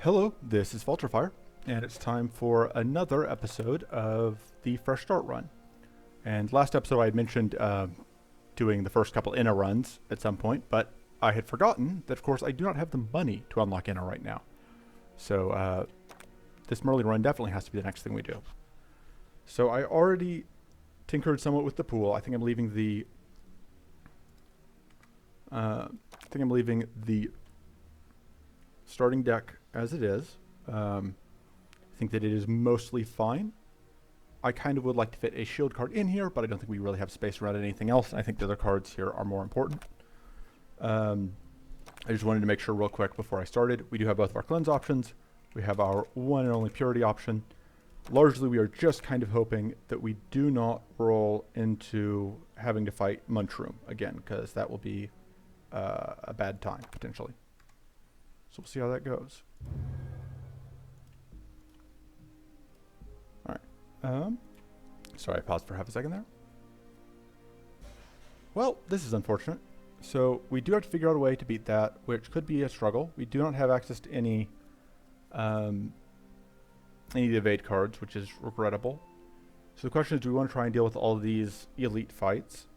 Hello, this is Vulturefire, and it's time for another episode of the Fresh Start run. And last episode I had mentioned doing the first couple Inna runs at some point, but I had forgotten that, of course, I do not have the money to unlock Inna right now. So this Merlin run definitely has to be the next thing we do. So I already tinkered somewhat with the pool. I think I'm leaving the starting deck as it is. I think that it is mostly fine. I kind of would like to fit a shield card in here, but I don't think we really have space around anything else. I think the other cards here are more important. I just wanted to make sure real quick before I started, we do have both of our cleanse options. We have our one and only purity option. Largely, we are just kind of hoping that we do not roll into having to fight Munchroom again, because that will be a bad time, potentially. So we'll see how that goes. Alright. Sorry, I paused for half a second there. Well, this is unfortunate. So we do have to figure out a way to beat that, which could be a struggle. We do not have access to any of the evade cards, which is regrettable. So the question is, do we want to try and deal with all of these elite fights?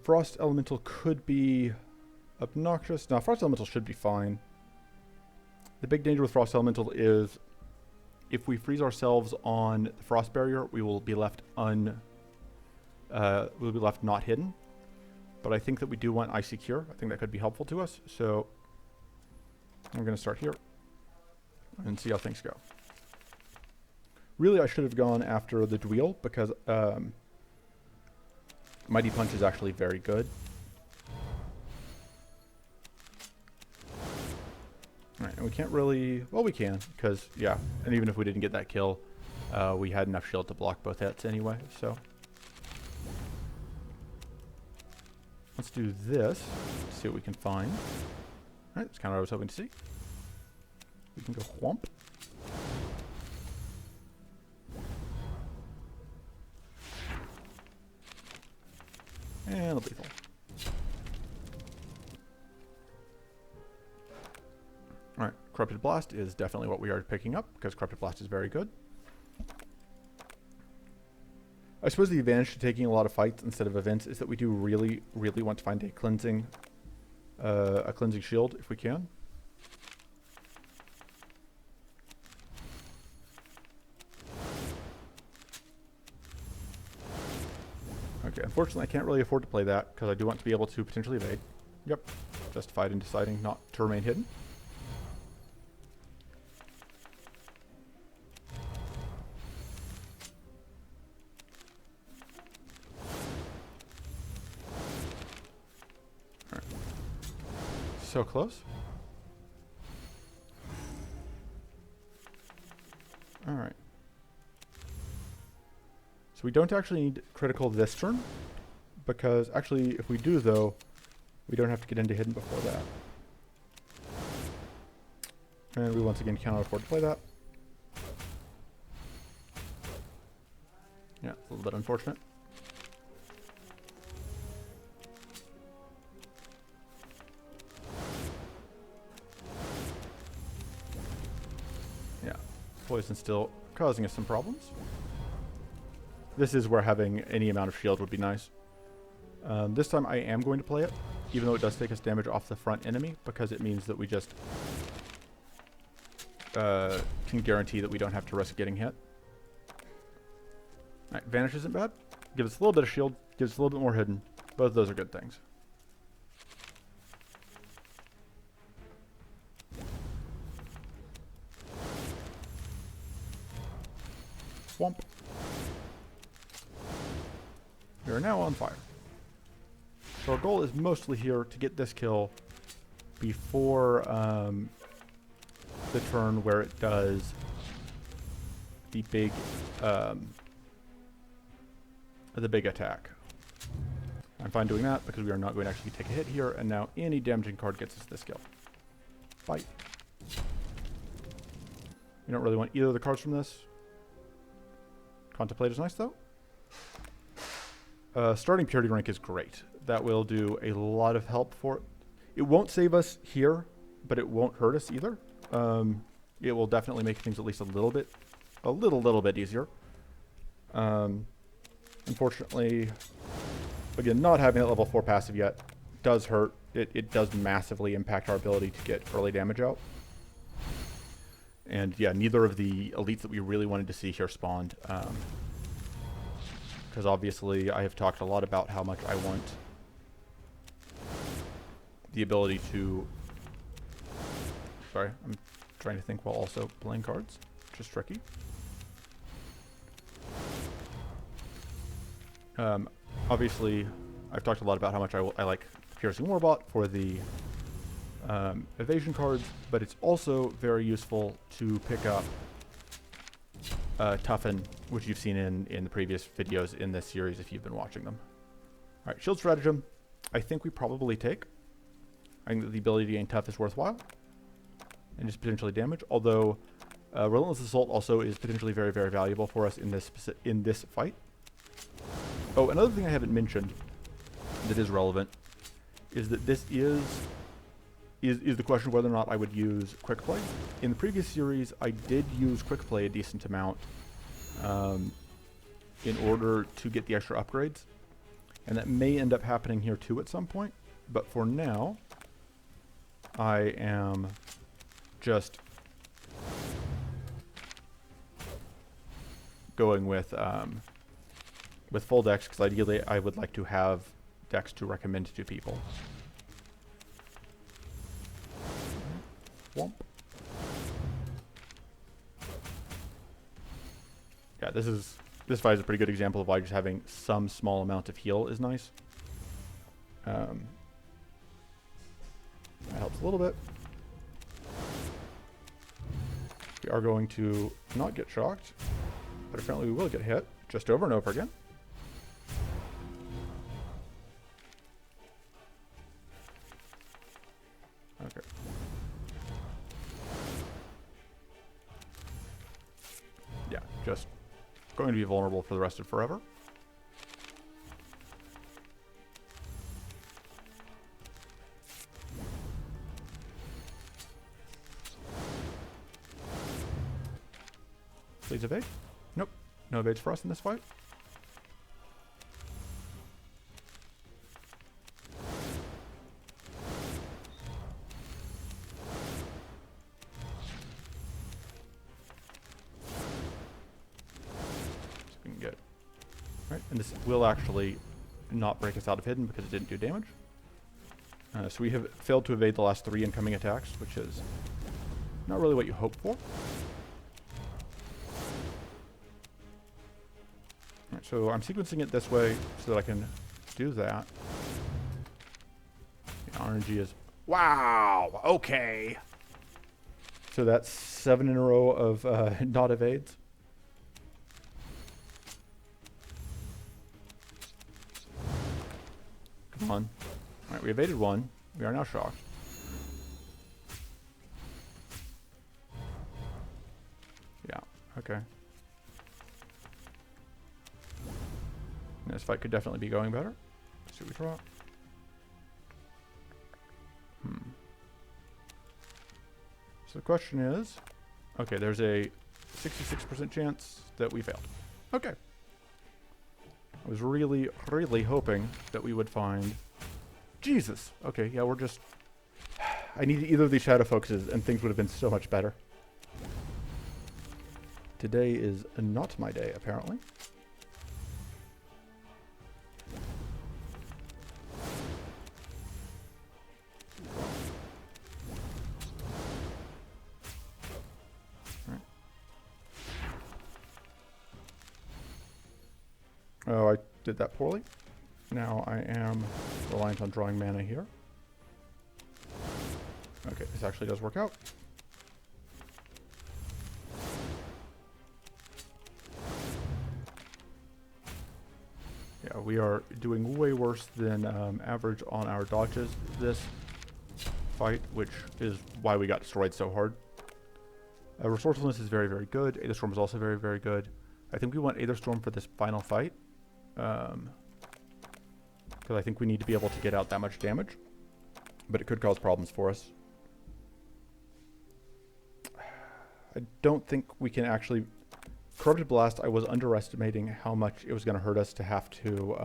Frost Elemental could be obnoxious. No, Frost Elemental should be fine. The big danger with Frost Elemental is if we freeze ourselves on the Frost Barrier, we will be left not hidden. But I think that we do want Icy Cure. I think that could be helpful to us. So I'm going to start here and see how things go. Really, I should have gone after the Dweel because Mighty Punch is actually very good. Alright, and we can't really... Well, we can, because, yeah. And even if we didn't get that kill, we had enough shield to block both hits anyway, so... Let's do this, see what we can find. Alright, that's kind of what I was hoping to see. We can go whomp. And a lethal. Alright, Corrupted Blast is definitely what we are picking up, because Corrupted Blast is very good. I suppose the advantage to taking a lot of fights instead of events is that we do really, really want to find a cleansing shield if we can. Okay, unfortunately I can't really afford to play that, because I do want to be able to potentially evade. Yep, justified in deciding not to remain hidden. So close. Alright. So we don't actually need critical this turn, because actually if we do though, we don't have to get into hidden before that. And we once again cannot afford to play that. Yeah, a little bit unfortunate. Poison still causing us some problems. This is where having any amount of shield would be nice. This time I am going to play it, even though it does take us damage off the front enemy, because it means that we just can guarantee that we don't have to risk getting hit. Alright, Vanish isn't bad. Gives us a little bit of shield, gives us a little bit more hidden. Both of those are good things. Womp. We are now on fire. So our goal is mostly here to get this kill before the turn where it does the big attack. I'm fine doing that because we are not going to actually take a hit here, and now any damaging card gets us this kill. Fight. We don't really want either of the cards from this. Contemplate is nice, though. Starting Purity rank is great. That will do a lot of help for it. It won't save us here, but it won't hurt us either. It will definitely make things at least a little bit easier. Unfortunately, again, not having that level 4 passive yet does hurt. It does massively impact our ability to get early damage out. And yeah, neither of the elites that we really wanted to see here spawned. Because obviously I have talked a lot about how much I want the ability to... Sorry, I'm trying to think while also playing cards, which is tricky. Obviously, I've talked a lot about how much I like Piercing Warbot for the evasion cards, but it's also very useful to pick up Toughen, which you've seen in the previous videos in this series if you've been watching them. All right, Shield Stratagem, I think we probably take. I think that the ability to gain Tough is worthwhile and just potentially damage, although Relentless Assault also is potentially very, very valuable for us in this fight. Oh, another thing I haven't mentioned that is relevant is that this is the question of whether or not I would use Quick Play. In the previous series, I did use Quick Play a decent amount in order to get the extra upgrades. And that may end up happening here too at some point. But for now, I am just going with full dex, because ideally I would like to have dex to recommend to people. Womp. Yeah, this fight is a pretty good example of why just having some small amount of heal is nice. That helps a little bit. We are going to not get shocked, but apparently we will get hit just over and over again. Okay. Yeah, just going to be vulnerable for the rest of forever. Please evade. Nope. No evades for us in this fight. So we can get... Right, and this will actually not break us out of hidden because it didn't do damage. So we have failed to evade the last 3 incoming attacks, which is not really what you hope for. Right, so I'm sequencing it this way so that I can do that. The RNG is... Wow! Okay! So that's 7 in a row of not evades. Come on. Alright, we evaded 1. We are now shocked. Yeah, okay. This fight could definitely be going better. Let's see what we draw. So the question is, okay, there's a 66% chance that we failed. Okay. I was really, really hoping that we would find... Jesus! Okay, yeah, we're just... I needed either of these shadow focuses and things would have been so much better. Today is not my day, apparently. Oh, I did that poorly. Now I am reliant on drawing mana here. Okay, this actually does work out. Yeah, we are doing way worse than average on our dodges this fight, which is why we got destroyed so hard. Resourcefulness is very, very good. Aether Storm is also very, very good. I think we want Aether Storm for this final fight. Because I think we need to be able to get out that much damage. But it could cause problems for us. I don't think we can actually... Corrupted Blast, I was underestimating how much it was going to hurt us to have to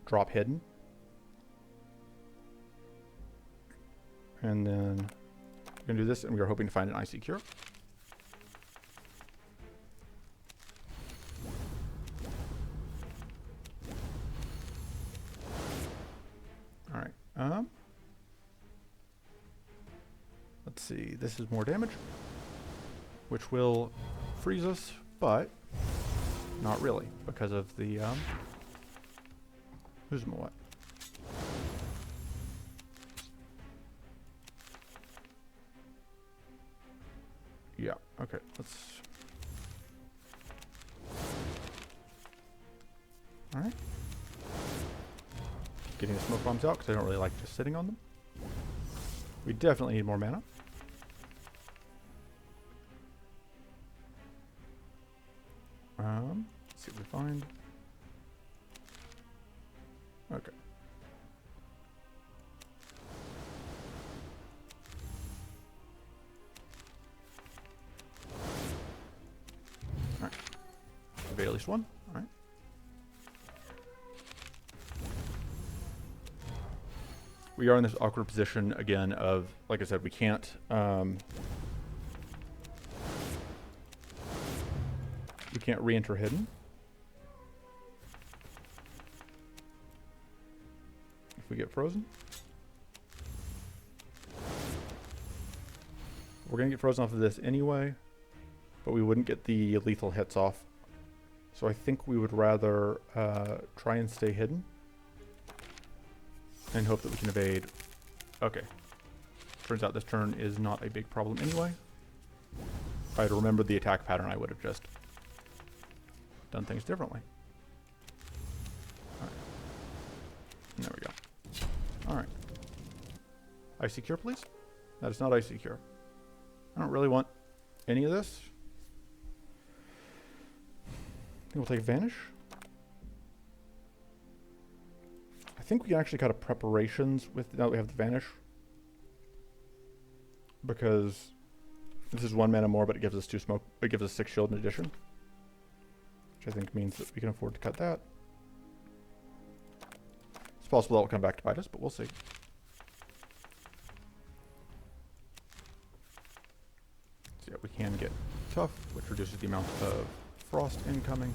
drop Hidden. And then we're going to do this, and we are hoping to find an Icy Cure. Alright. Let's see. This is more damage, which will freeze us, but not really, because of the who's what? Yeah, okay, let's... Alright. Getting the smoke bombs out, because I don't really like just sitting on them. We definitely need more mana. Let's see what we find. Okay. Alright. Evade at least one. Alright. We are in this awkward position again of, like I said, we can't re-enter Hidden. If we get frozen. We're going to get frozen off of this anyway, but we wouldn't get the lethal hits off. So I think we would rather try and stay hidden and hope that we can evade. Okay. Turns out this turn is not a big problem anyway. If I had remembered the attack pattern, I would have just done things differently. Alright. There we go. Alright. Icy Cure, please? That is not Icy Cure. I don't really want any of this. I think we'll take Vanish. I think we can actually cut a preparations with, now that we have the Vanish. Because this is 1 mana more, but it gives us 2 smoke, it gives us 6 shield in addition. Which I think means that we can afford to cut that. It's possible that will come back to bite us, but we'll see. So yeah, we can get Tough, which reduces the amount of frost incoming.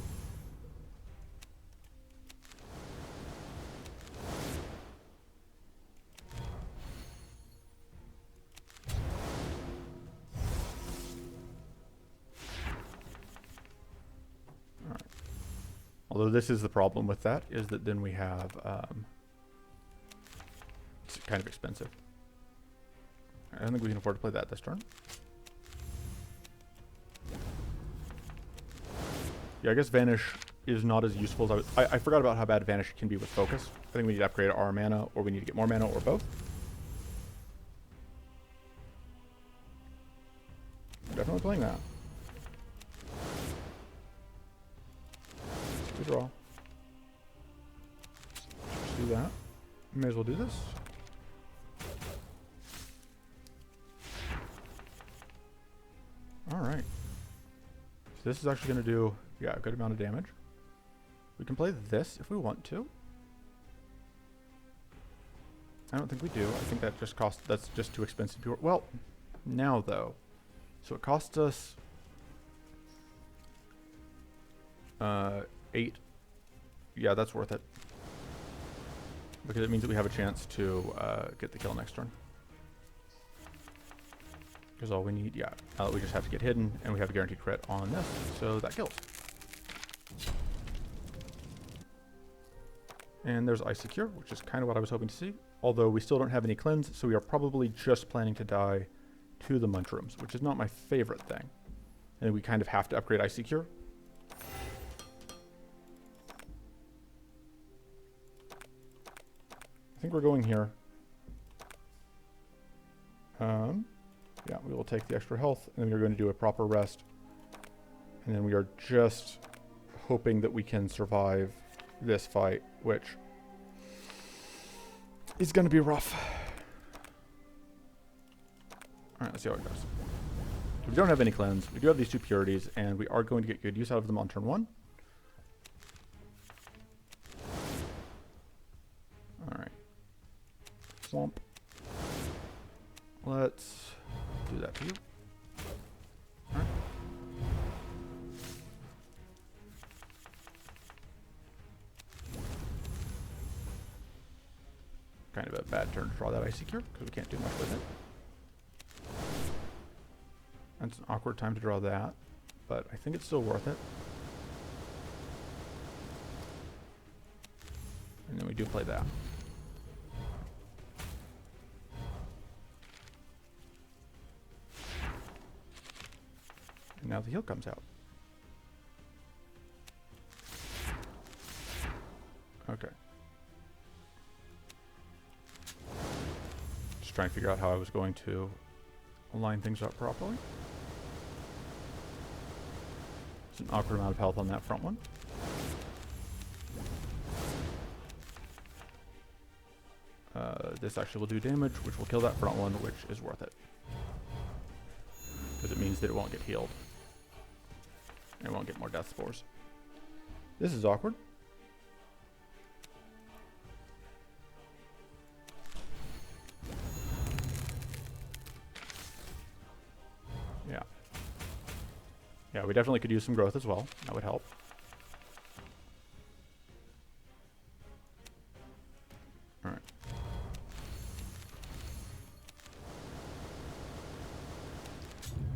Although this is the problem with that, is that then we have, it's kind of expensive. I don't think we can afford to play that this turn. Yeah, I guess Vanish is not as useful as I forgot about how bad Vanish can be with Focus. I think we need to upgrade our mana, or we need to get more mana, or both. Definitely playing that. Good draw. Just do that. May as well do this. Alright. So this is actually going to do, yeah, a good amount of damage. We can play this if we want to. I don't think we do. I think that just costs, that's just too expensive. Well, now though. So it costs us 8. Yeah, that's worth it. Because it means that we have a chance to get the kill next turn. Because all we need, yeah, we just have to get hidden, and we have a guaranteed crit on this, so that kills. And there's Icy Cure, which is kind of what I was hoping to see. Although we still don't have any cleanse, so we are probably just planning to die to the Munchrooms, which is not my favorite thing. And we kind of have to upgrade Icy Cure. I think we're going here. Yeah, we will take the extra health, and then we're going to do a proper rest. And then we are just hoping that we can survive this fight, which is going to be rough. Alright, let's see how it goes. We don't have any cleanse. We do have these 2 purities, and we are going to get good use out of them on turn 1. Alright. Swamp. Let's do that to you. Alright. Kind of a bad turn to draw that Icy Cure, because we can't do much with it. It's an awkward time to draw that, but I think it's still worth it. And then we do play that. And now the heal comes out. Okay. Just trying to figure out how I was going to align things up properly. There's an awkward amount of health on that front one. This actually will do damage, which will kill that front one, which is worth it. Because it means that it won't get healed. And it won't get more death spores. This is awkward. Yeah. Yeah, we definitely could use some growth as well. That would help. Alright.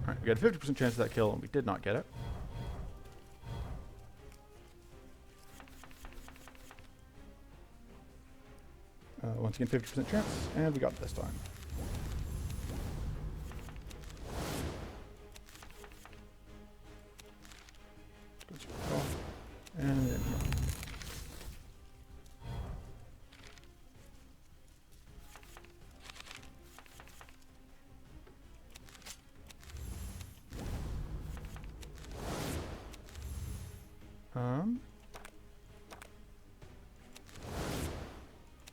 Alright, we got a 50% chance of that kill, and we did not get it. Once again, 50% chance, and we got it this time. And then here.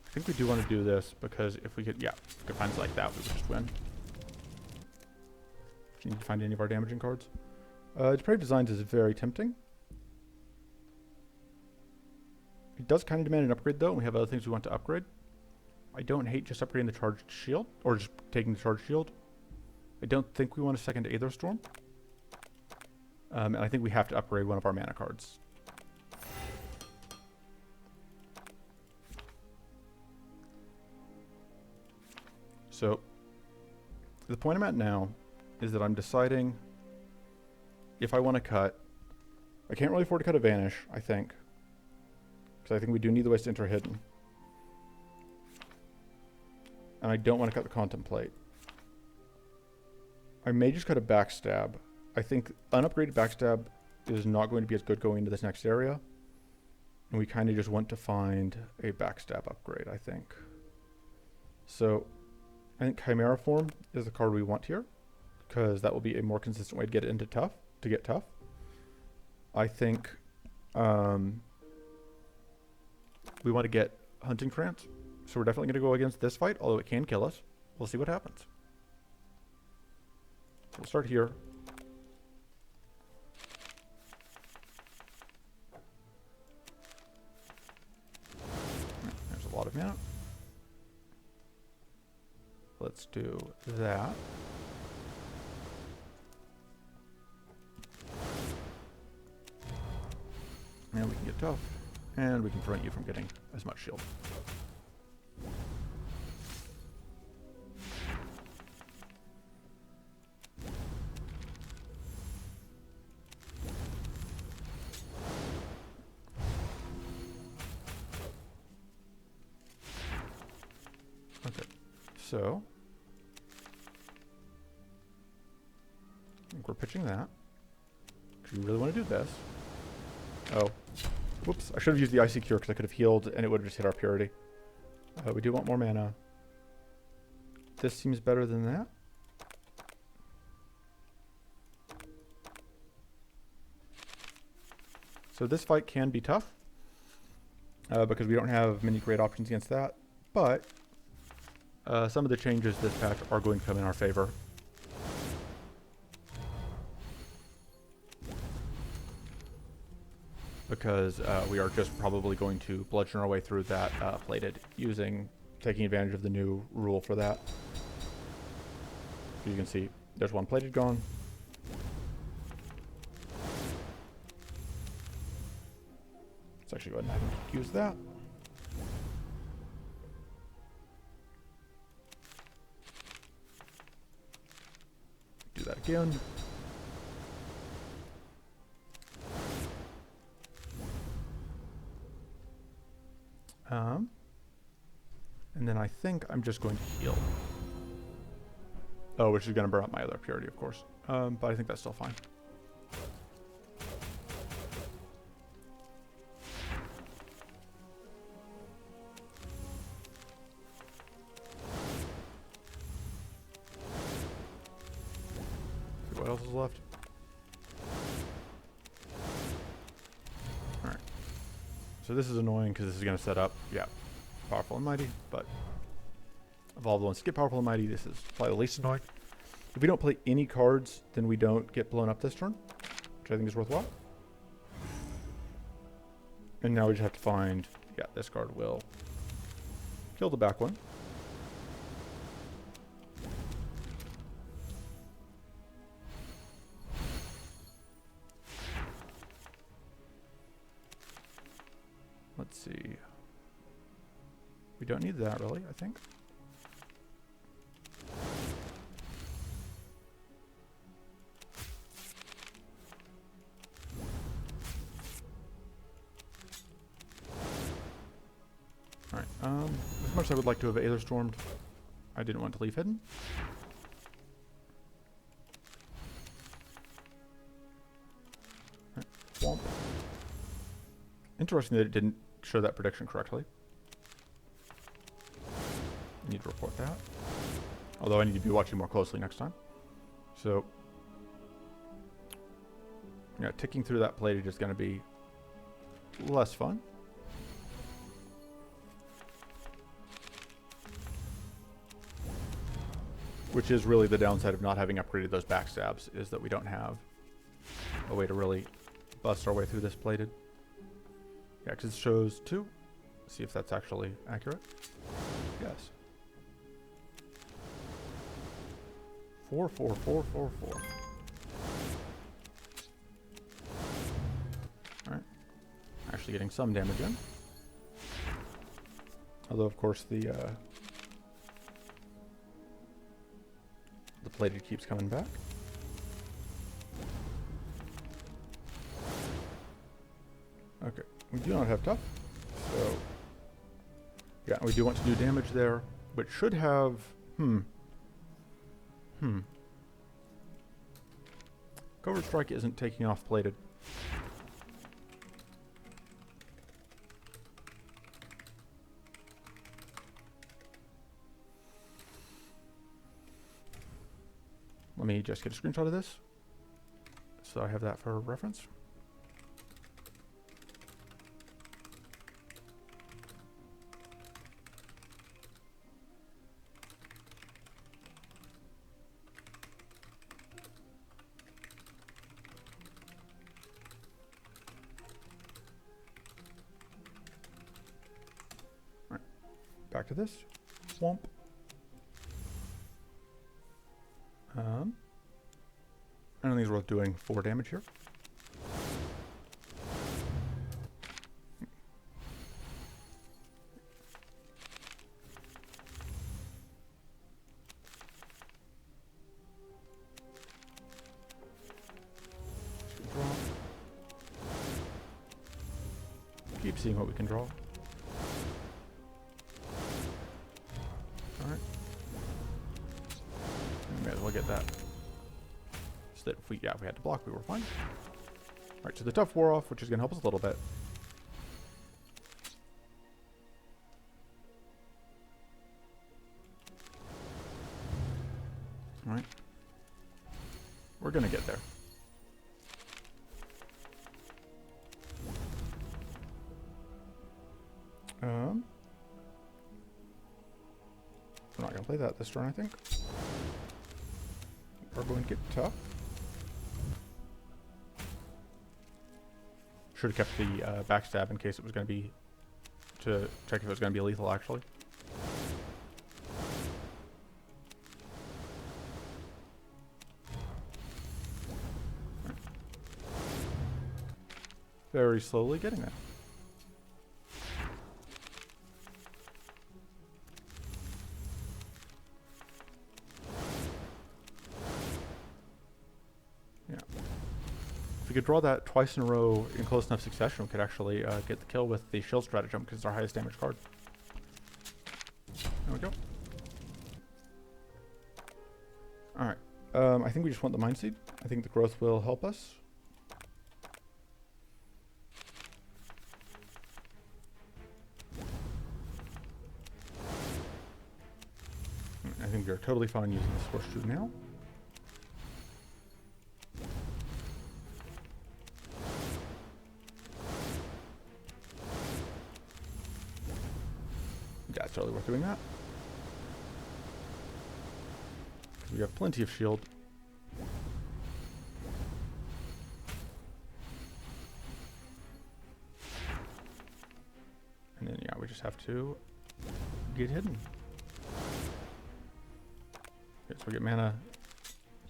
I think we do want to do this because if we could, yeah, if we could find it like that, we would just win. Do you need to find any of our damaging cards? Depraved Designs is very tempting. It does kind of demand an upgrade though, and we have other things we want to upgrade. I don't hate just upgrading the charged shield, or just taking the charged shield. I don't think we want a second Aether Storm. And I think we have to upgrade one of our mana cards. So, the point I'm at now is that I'm deciding if I want to cut. I can't really afford to cut a Vanish, I think. Because I think we do need the ways to enter Hidden. And I don't want to cut the Contemplate. I may just cut a Backstab. I think unupgraded Backstab is not going to be as good going into this next area. And we kind of just want to find a Backstab upgrade, I think. So, I think Chimera Form is the card we want here. Because that will be a more consistent way to get into tough. To get tough. I think we want to get Hunting Trance. So we're definitely going to go against this fight, although it can kill us. We'll see what happens. We'll start here. There's a lot of mana. Let's do that. And we can get tough. And we can prevent you from getting as much shield. Okay, so I think we're pitching that. Because we really want to do this. Oh. Whoops, I should have used the Icy Cure because I could have healed and it would have just hit our purity. We do want more mana. This seems better than that. So this fight can be tough. Because we don't have many great options against that. But some of the changes this patch are going to come in our favor. because we are just probably going to bludgeon our way through that plated, taking advantage of the new rule for that. You can see there's one plated gone. Let's actually go ahead and use that. Do that again. And then I think I'm just going to heal. Oh, which is going to burn up my other purity, of course. But I think that's still fine. See what else is left. Alright. So this is annoying because this is going to set up, yeah, Powerful and Mighty, but of all the ones, skip Powerful and Mighty, this is probably the least annoying. If we don't play any cards, then we don't get blown up this turn, which I think is worthwhile. And now we just have to find, yeah, this card will kill the back one. Let's see. We don't need that, really, I think. Alright, as much as I would like to have Aether Stormed, I didn't want to leave hidden. Right, Swamp. Interesting that it didn't show that prediction correctly. I need to report that. Although I need to be watching more closely next time. So, yeah, ticking through that plated is going to be less fun. Which is really the downside of not having upgraded those backstabs, is that we don't have a way to really bust our way through this plated. Yeah, because it shows 2. See if that's actually accurate. Yes. 4, 4, 4, 4, 4. Alright. Actually getting some damage in. Although, of course, the plated keeps coming back. Okay. We do not have tough. So, yeah, we do want to do damage there, but should have... Covert Strike isn't taking off plated. Let me just get a screenshot of this, so I have that for reference. Back to this. Swamp. I don't think it's worth doing 4 damage here. Draw. Keep seeing what we can draw. Alright. We may as well get that. So that if we had to block, we were fine. Alright, so the tough wore off, which is going to help us a little bit. Alright. We're going to get there. We're not going to play that this turn, I think. We're going to get tough. Should have kept the backstab in case it was going to be, to check if it was going to be lethal actually. Very slowly getting there. Yeah. If we could draw that twice in a row in close enough succession, we could actually get the kill with the shield stratagem because it's our highest damage card. There we go. Alright. I think we just want the Mind Seed. I think the growth will help us. I think we're totally fine using this horseshoe now. Yeah, it's totally worth doing that. We have plenty of shield. And then, yeah, we just have to get hidden. Okay, so we get mana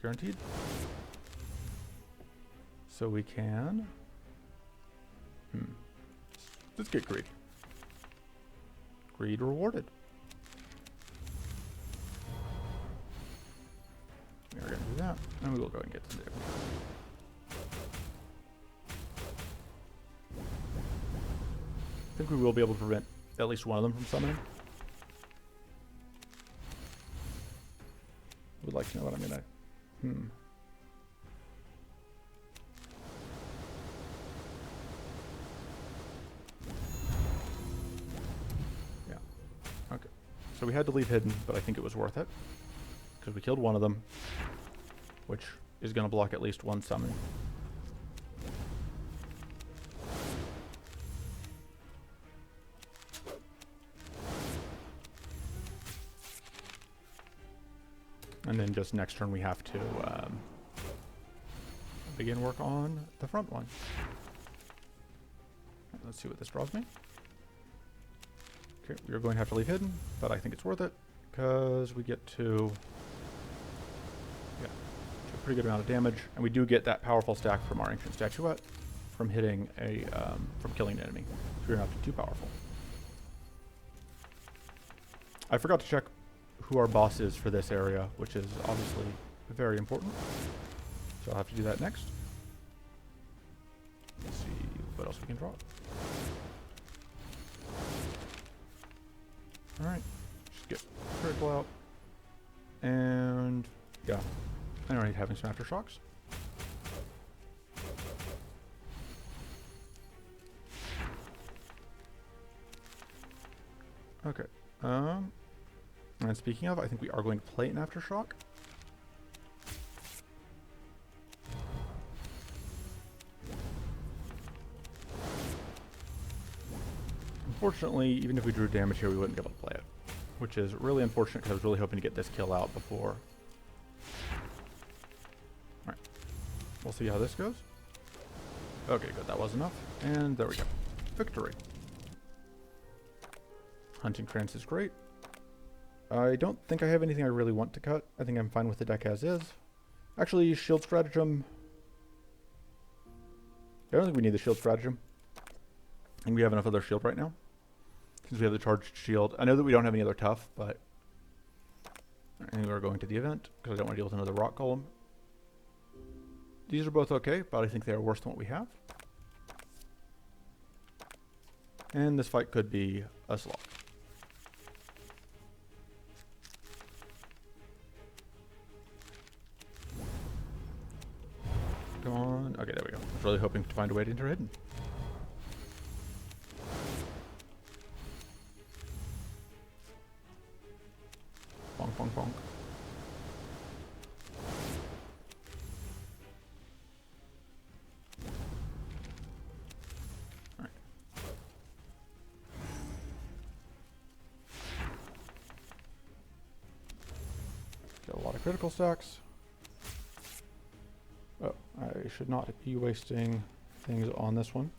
guaranteed. So we can... Let's get greed. Greed rewarded. We're going to do that, and we will go and get some damage. I think we will be able to prevent at least one of them from summoning. Would like to know what I'm gonna. Yeah. Okay. So we had to leave hidden, but I think it was worth it because we killed one of them, which is going to block at least one summon. And then just next turn we have to begin work on the front one. Let's see what this draws me. Okay, we're going to have to leave hidden, but I think it's worth it because we get to, a pretty good amount of damage, and we do get that powerful stack from our ancient statuette from hitting a from killing an enemy. So we're not too powerful. I forgot to check who our boss is for this area, which is obviously very important. So I'll have to do that next. Let's see what else we can draw. Alright, just get critical out. And yeah, I don't need having some aftershocks. Okay, and speaking of, I think we are going to play an aftershock. Unfortunately, even if we drew damage here, we wouldn't be able to play it, which is really unfortunate because I was really hoping to get this kill out before. Alright, we'll see how this goes. Okay, good, that was enough. And there we go. Victory. Hunting Krantz is great. I don't think I have anything I really want to cut. I think I'm fine with the deck as is. Actually, Shield Stratagem. I don't think we need the Shield Stratagem. I think we have enough other shield right now. Since we have the charged shield. I know that we don't have any other tough, but I think we're going to the event because I don't want to deal with another rock column. These are both okay, but I think they are worse than what we have. And this fight could be a slog. Come on. Okay, there we go. I was really hoping to find a way to enter hidden. Bonk, bonk, bonk. Alright. Got a lot of critical stacks. Oh, I should not be wasting things on this one.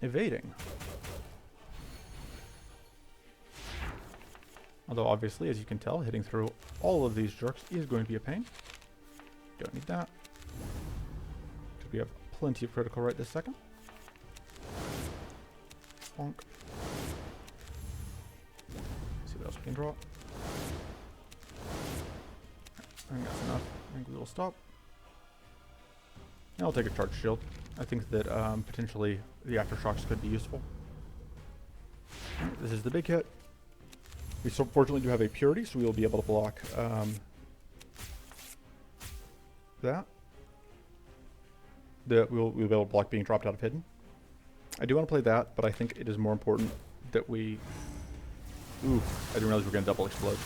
evading. Although obviously, as you can tell, hitting through all of these jerks is going to be a pain. Don't need that. Because we have plenty of critical right this second. Bonk. See what else we can draw. I think that's enough. I think we will stop. And I'll take a charge shield. I think that potentially the aftershocks could be useful. Right, this is the big hit. We so fortunately do have a purity, so we will be able to block that. We'll be able to block being dropped out of hidden. I do want to play that, but I think it is more important that we... Ooh, I didn't realize we were going to double explode.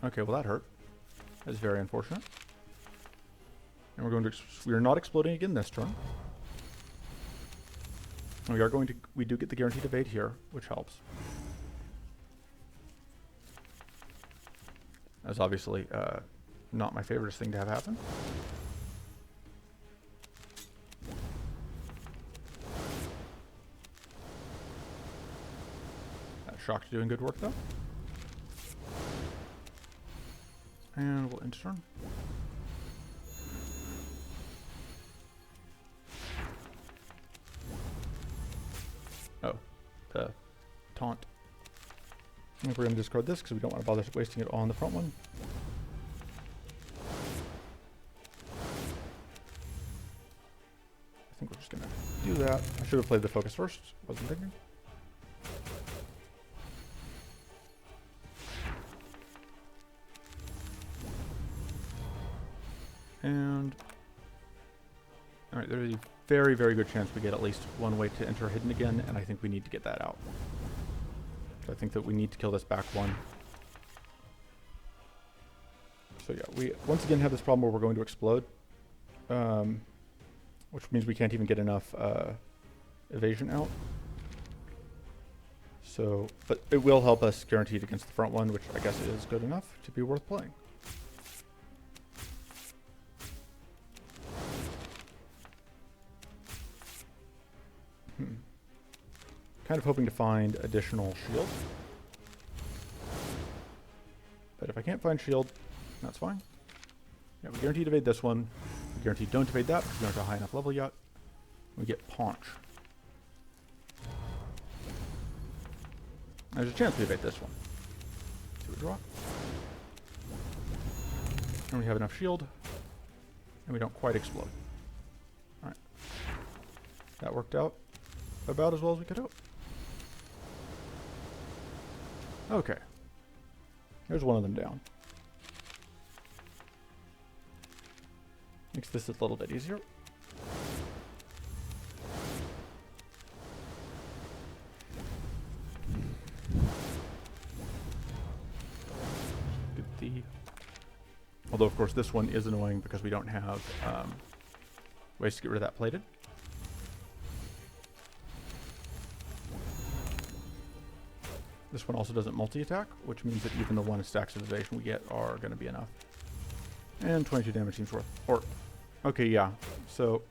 Okay, well that hurt. That's very unfortunate. And we're going to... We are not exploding again this turn. And we are going to... We do get the guaranteed evade here, which helps. That's obviously not my favorite thing to have happen. That shock's doing good work though. And we'll end turn. Oh, the taunt. I think we're going to discard this because we don't want to bother wasting it on the front one. I think we're just going to do that. I should have played the focus first. Wasn't thinking. And... Alright, there's a very, very good chance we get at least one way to enter hidden again, and I think we need to get that out. I think that we need to kill this back one. So yeah, we once again have this problem where we're going to explode. Which means we can't even get enough evasion out. So, but it will help us guaranteed against the front one, which I guess is good enough to be worth playing. Kind of hoping to find additional shield. But if I can't find shield, that's fine. Yeah, we guaranteed evade this one. We guaranteed don't evade that because we aren't at a high enough level yet. We get paunch. There's a chance we evade this one. See what we draw. And we have enough shield. And we don't quite explode. Alright. That worked out about as well as we could hope. Okay. There's one of them down. Makes this a little bit easier. Get the... Although, of course, this one is annoying because we don't have ways to get rid of that plated. This one also doesn't multi-attack, which means that even the 1 stacks of evasion we get are going to be enough. And 22 damage seems worth. Or, okay, yeah. So,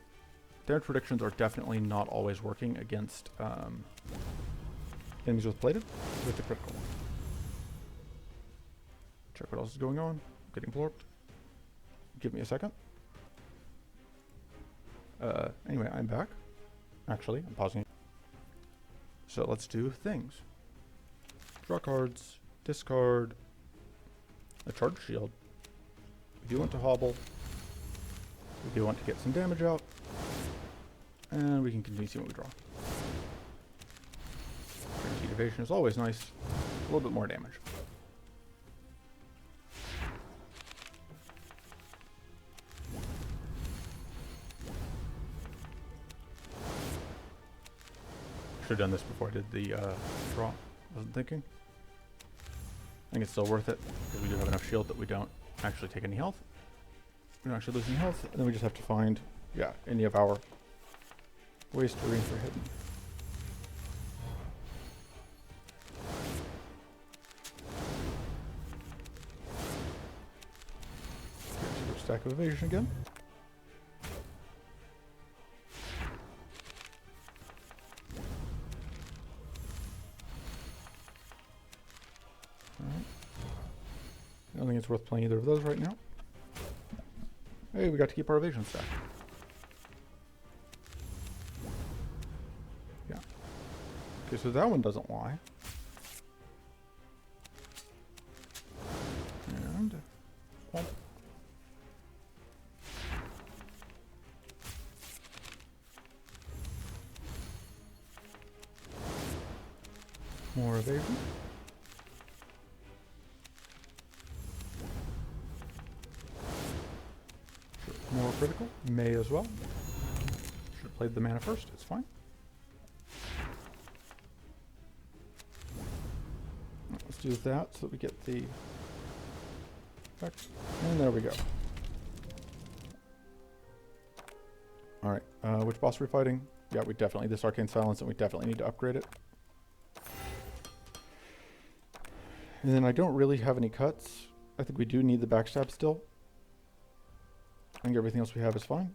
damage predictions are definitely not always working against enemies with plated, with the critical one. Check what else is going on. Getting blorped. Give me a second. Anyway, I'm back. Actually, I'm pausing. So let's do things. Draw cards, discard a charge shield. We do want to hobble. We do want to get some damage out. And we can continue seeing what we draw. Guaranteed evasion is always nice. A little bit more damage. Should have done this before I did the draw. Wasn't thinking. I think it's still worth it because we do have enough shield that we don't actually take any health. We don't actually lose any health, and then we just have to find, yeah, any of our ways to re-enter hidden. Stack of evasion again. it's worth playing either of those right now. Hey, we got to keep our evasion stack. Yeah. Okay, so that one doesn't lie. And... Well, more evasion. More critical. May as well. Should have played the mana first. It's fine. Let's do that so that we get the effect. And there we go. Alright. Which boss are we fighting? Yeah, we definitely... This Arcane Silence, and we definitely need to upgrade it. And then I don't really have any cuts. I think we do need the backstab still. I think everything else we have is fine.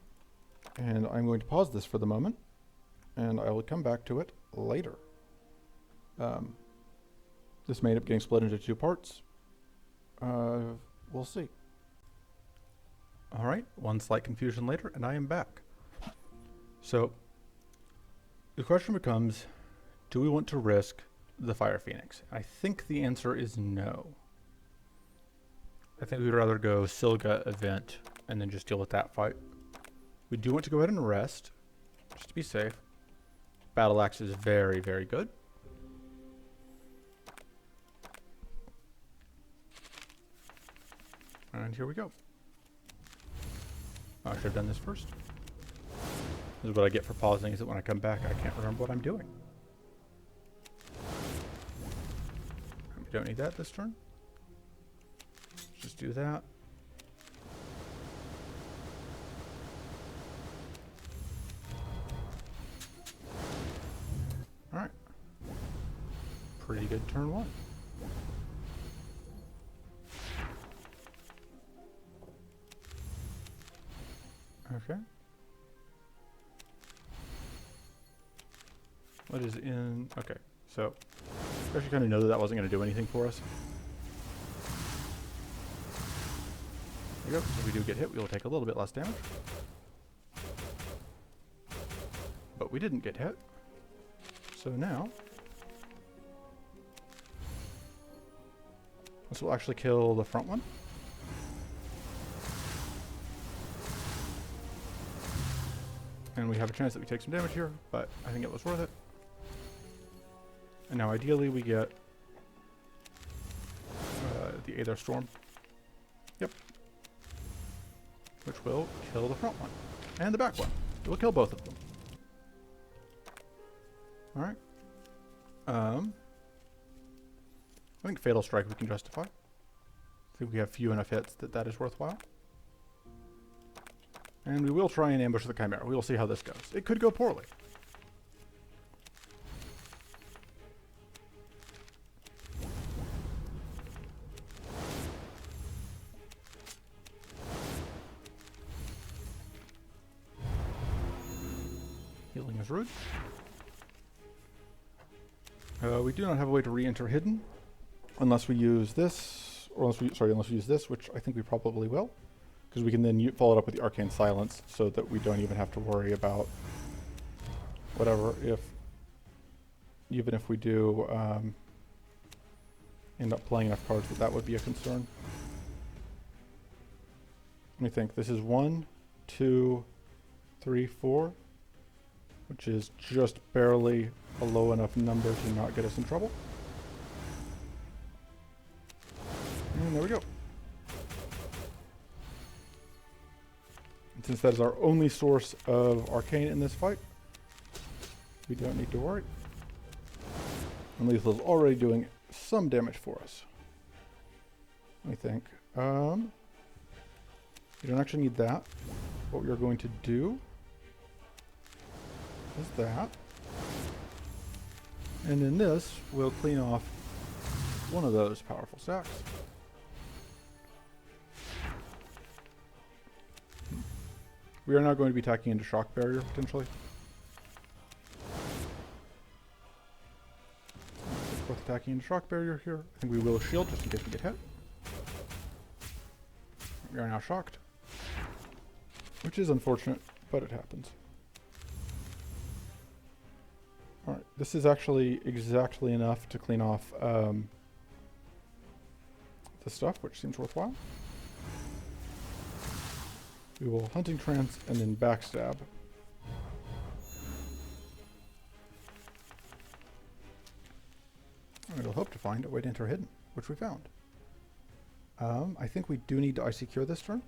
And I'm going to pause this for the moment. And I will come back to it later. This may end up getting split into 2 parts. We'll see. Alright, one slight confusion later, and I am back. So, the question becomes, do we want to risk the Fire Phoenix? I think the answer is no. I think we'd rather go Silga event and then just deal with that fight. We do want to go ahead and rest, just to be safe. Battle Axe is very, very good. And here we go. I should have done this first. This is what I get for pausing, is that when I come back, I can't remember what I'm doing. We don't need that this turn. Let's just do that. Alright. Pretty good turn 1. Okay. What is in... Okay, so... I actually kind of know that that wasn't going to do anything for us. There we go. If we do get hit, we will take a little bit less damage. But we didn't get hit. So now... this will actually kill the front one. And we have a chance that we take some damage here, but I think it was worth it. And now ideally we get the Aether Storm. Yep. Which will kill the front one. And the back one. It will kill both of them. Alright. I think Fatal Strike we can justify. I think we have few enough hits that that is worthwhile. And we will try and ambush the Chimera. We will see how this goes. It could go poorly. Healing is rude. We do not have a way to re-enter hidden unless we use this, or unless we use this, which I think we probably will. Because we can then follow it up with the Arcane Silence so that we don't even have to worry about whatever even if we do end up playing enough cards that would be a concern. Let me think. This is 1, 2, 3, 4, which is just barely a low enough number to not get us in trouble. And there we go. Since that is our only source of arcane in this fight, we don't need to worry. And lethal is already doing some damage for us. Let me think. We don't actually need that. What we are going to do is that. And then this will clean off one of those powerful stacks. We are now going to be attacking into Shock Barrier, potentially. It's worth attacking into Shock Barrier here. I think we will shield just in case we get hit. We are now shocked. Which is unfortunate, but it happens. Alright, this is actually exactly enough to clean off the stuff, which seems worthwhile. We will hunting trance and then backstab. And we'll hope to find a way to enter hidden, which we found. I think we do need to icy cure this turn.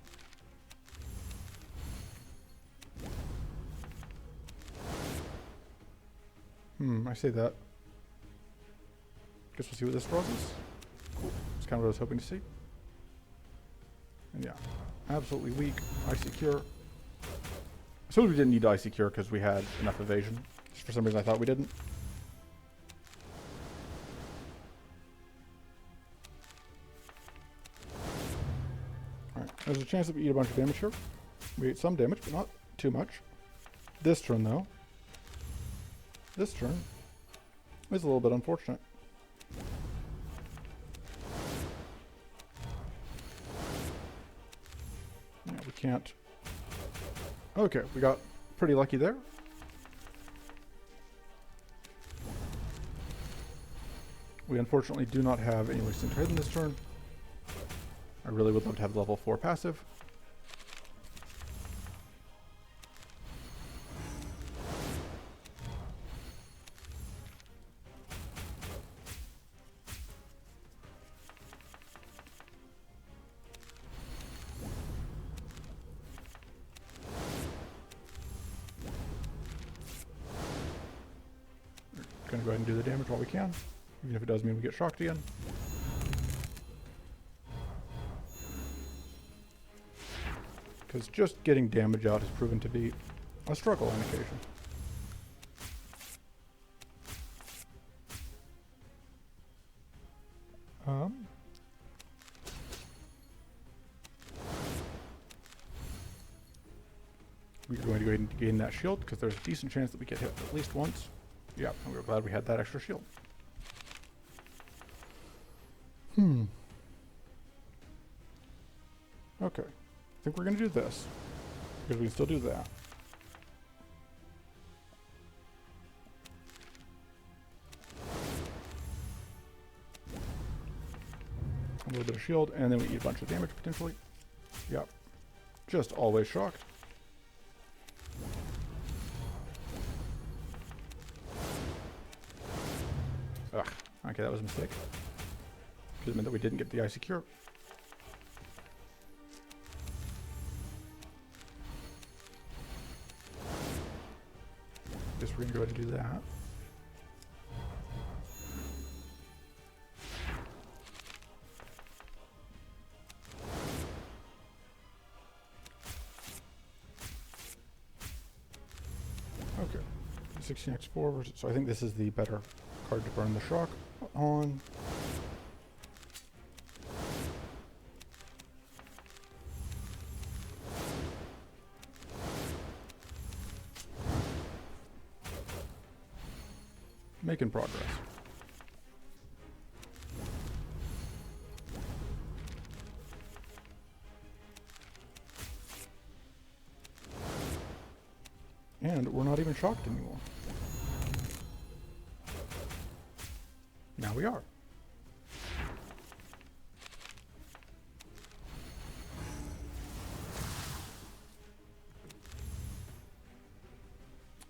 I say that. Guess we'll see what this draws us. Cool. That's kind of what I was hoping to see. And yeah, absolutely weak. Icy cure. I suppose we didn't need to icy cure because we had enough evasion. Just for some reason I thought we didn't. Alright, there's a chance that we eat a bunch of damage here. We ate some damage, but not too much. This turn though. This turn is a little bit unfortunate. Yeah, we can't. Okay, we got pretty lucky there. We unfortunately do not have any ways to enter hidden this turn. I really would love to have level 4 passive. Gonna go ahead and do the damage while we can, even if it does mean we get shocked again. Because just getting damage out has proven to be a struggle on occasion. We're going to go ahead and gain that shield because there's a decent chance that we get hit at least once. Yeah, and we're glad we had that extra shield. Okay. I think we're going to do this. Because we can still do that. A little bit of shield, and then we eat a bunch of damage potentially. Yep. Just always shocked. Ugh. Okay, that was a mistake. Because it meant that we didn't get the icy cure. Guess we're gonna go ahead and do that. Okay. 16x4 versus, so I think this is the better card to burn the shock on. Making progress. And we're not even shocked anymore. Now we are.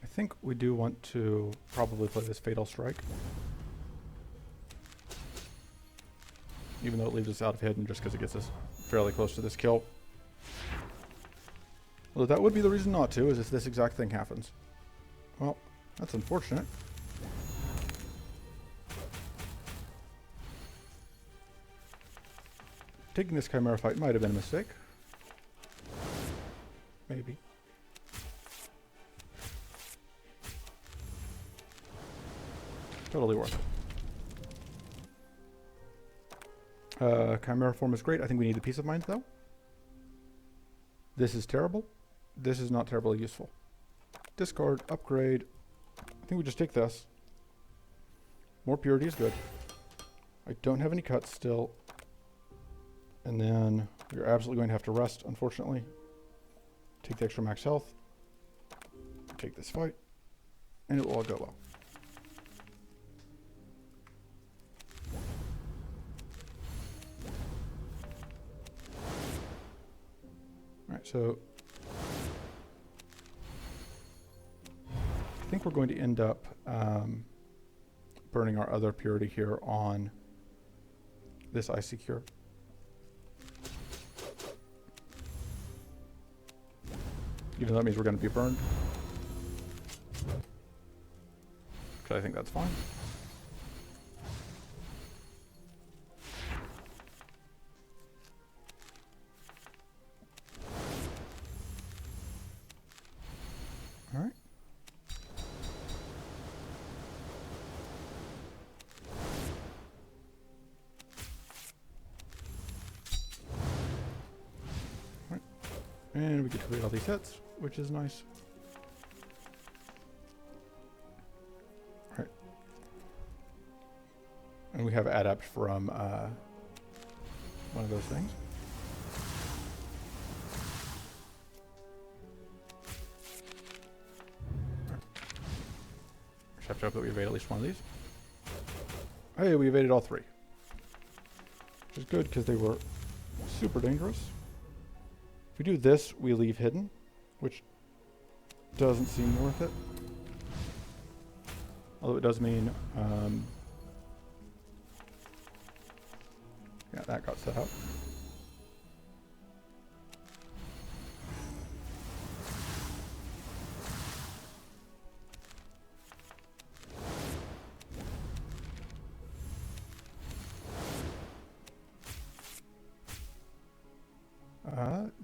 I think we do want to probably play this Fatal Strike. Even though it leaves us out of hidden just because it gets us fairly close to this kill. Well, that would be the reason not to, is if this exact thing happens. Well, that's unfortunate. Taking this Chimera fight might have been a mistake. Maybe. Totally worth it. Chimera form is great. I think we need the Peace of Mind, though. This is terrible. This is not terribly useful. Discard, upgrade. I think we just take this. More purity is good. I don't have any cuts still. And then We're absolutely going to have to rest, unfortunately. Take the extra max health. Take this fight. And it will all go well. Alright, so I think we're going to end up burning our other purity here on this icy cure. Even though that means we're going to be burned. Because I think that's fine. Alright. Alright. And we get to create all these hits, which is nice. Alright. And we have adept from one of those things. Just have to hope that we evade at least one of these. Hey, we evaded all three. Which is good because they were super dangerous. If we do this, we leave hidden, which doesn't seem worth it. Although it does mean, yeah, that got set up.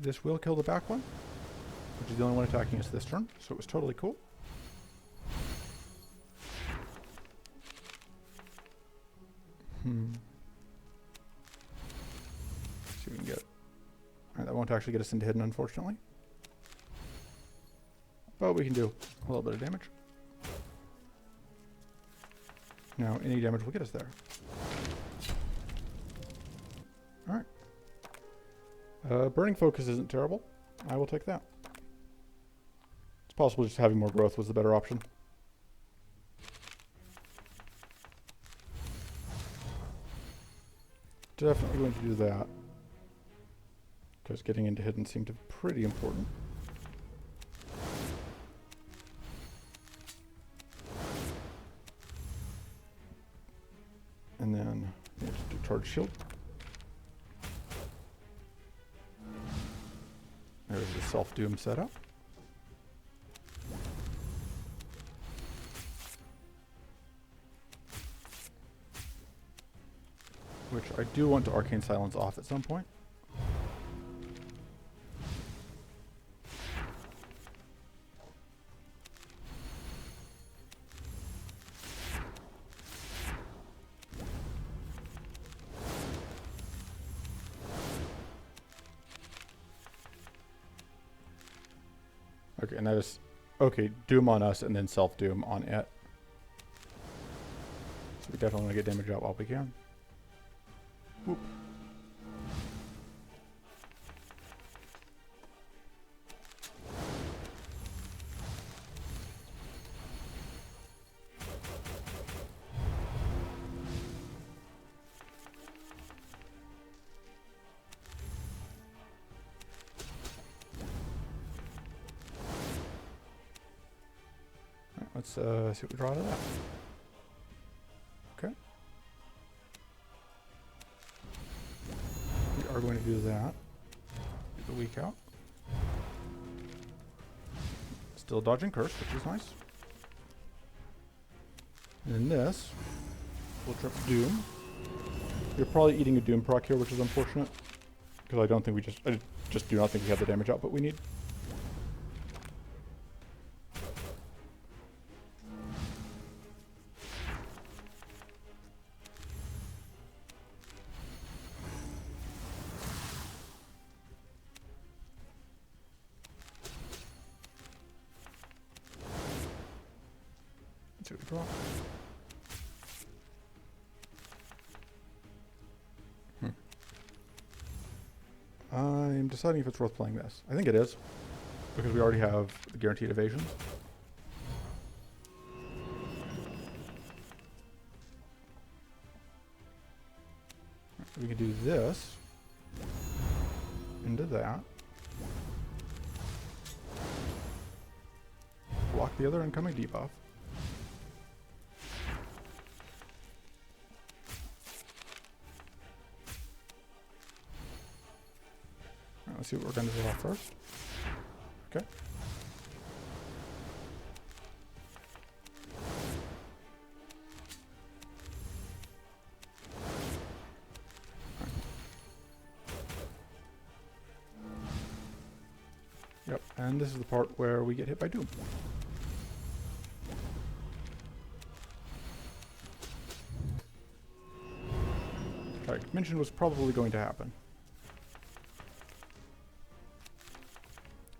This will kill the back one, which is the only one attacking us this turn, so it was totally cool. See what we can get. Alright, that won't actually get us into hidden, unfortunately. But we can do a little bit of damage. Now, any damage will get us there. Alright. Burning focus isn't terrible. I will take that. It's possible just having more growth was the better option. Definitely going to do that. Because getting into hidden seemed pretty important. And then just do charge shield. There's the self-doom setup. Which I do want to Arcane Silence off at some point. Okay, and that is... Okay, Doom on us and then self-Doom on it. So we definitely want to get damage out while we can. Whoop. Let's see what we draw out of that. Okay. We are going to do that. Get the weak out. Still dodging curse, which is nice. And then this, we'll trip Doom. We're probably eating a Doom proc here, which is unfortunate. Because I don't think I just do not think we have the damage output we need. Let's see what we draw. deciding if it's worth playing this. I think it is, because we already have the guaranteed evasions. We can do this into that. Block the other incoming debuff. Let's see what we're going to do off first. Okay. Yep, and this is the part where we get hit by Doom. Like mentioned, was probably going to happen.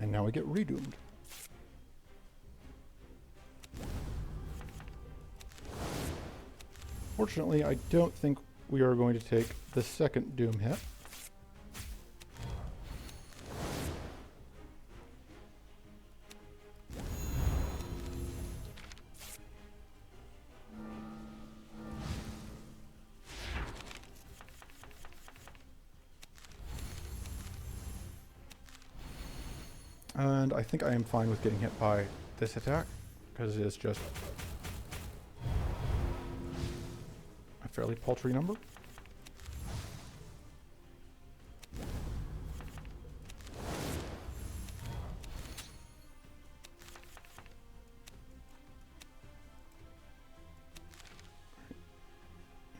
And now we get redoomed. Fortunately, I don't think we are going to take the second Doom hit. And I think I am fine with getting hit by this attack, because it is just a fairly paltry number.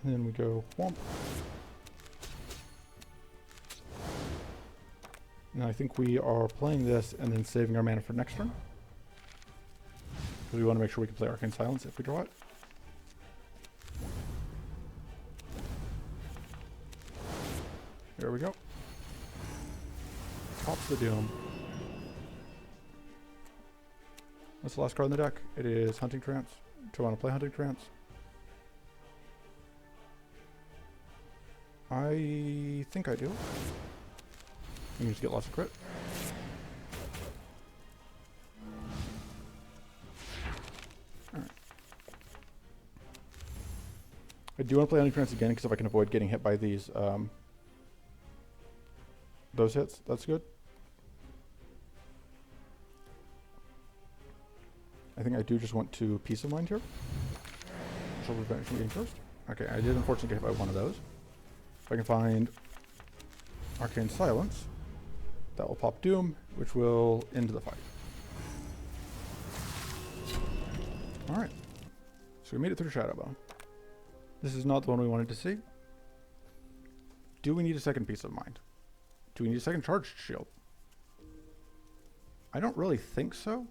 And then we go whomp. And I think we are playing this and then saving our mana for next turn, because we want to make sure we can play Arcane Silence if we draw it. There we go. Pops the Doom. What's the last card in the deck? It is Hunting Trance. Do I want to play Hunting Trance? I think I do. You can just get lots of crit. Alright. I do want to play Hunting Trance again, because if I can avoid getting hit by these, those hits, that's good. I think I do just want to Peace of Mind here. Which will prevent me from getting cursed. Okay, I did unfortunately get hit by one of those. If I can find Arcane Silence, that will pop Doom, which will end the fight. Alright. So we made it through Shadowbone. This is not the one we wanted to see. Do we need a second Peace of Mind? Do we need a second Charged Shield? I don't really think so.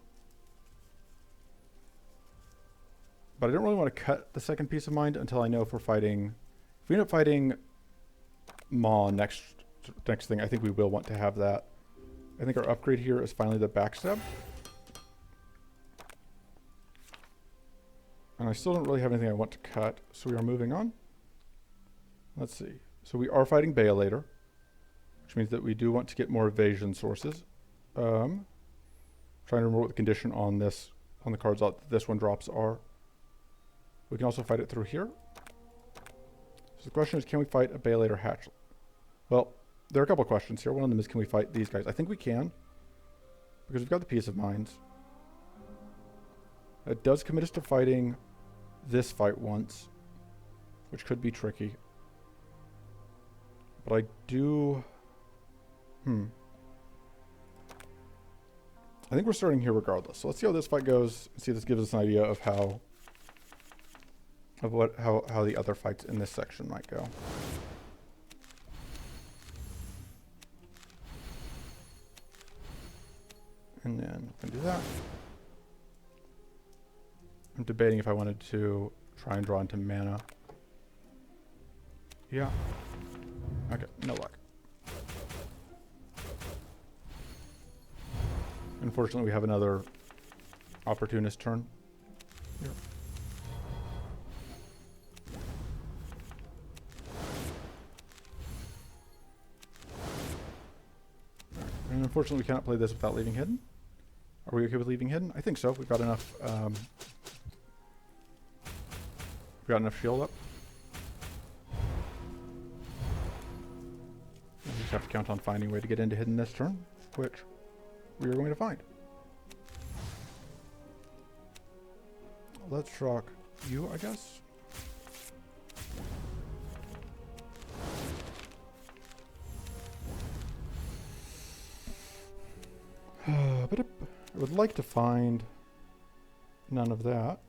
But I don't really want to cut the second Peace of Mind until I know if we're fighting... If we end up fighting Maw next thing, I think we will want to have that. I think our upgrade here is finally the Backstab. And I still don't really have anything I want to cut, so we are moving on. Let's see. So we are fighting Baelator, which means that we do want to get more evasion sources. Trying to remember what the condition on this, on the cards that this one drops are. We can also fight it through here. So the question is, can we fight a Baelator Hatchlet? Well, there are a couple of questions here. One of them is, can we fight these guys? I think we can, because we've got the Peace of Minds. It does commit us to fighting this fight once, which could be tricky. But I do... I think we're starting here regardless. So let's see how this fight goes, and see if this gives us an idea of how the other fights in this section might go. And then I can do that. I'm debating if I wanted to try and draw into mana. Yeah. Okay, no luck. Unfortunately, we have another opportunist turn. Here. Unfortunately, we cannot play this without leaving hidden. Are we okay with leaving hidden? I think so. We've got enough. We got enough shield up. We just have to count on finding a way to get into hidden this turn, which we are going to find. Let's shock you, I guess. But I would like to find none of that.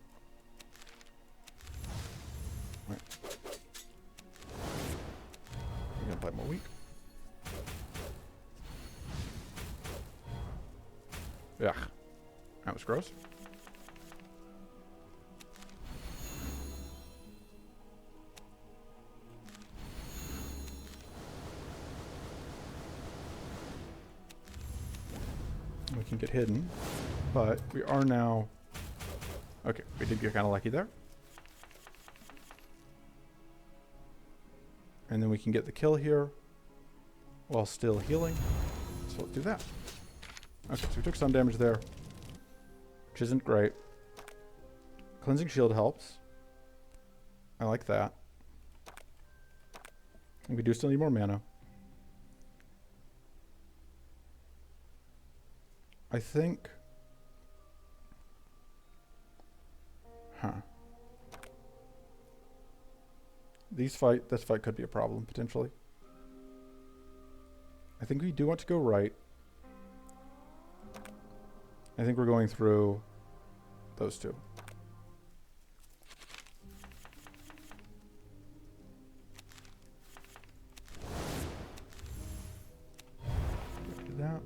Right. I'm gonna play more weak. Yeah, that was gross. We can get hidden, but we are now... Okay, we did get kind of lucky there. And then we can get the kill here while still healing. So let's do that. Okay, so we took some damage there, which isn't great. Cleansing Shield helps. I like that. And we do still need more mana. I think... This fight could be a problem, potentially. I think we do want to go right. I think we're going through those two. Do that.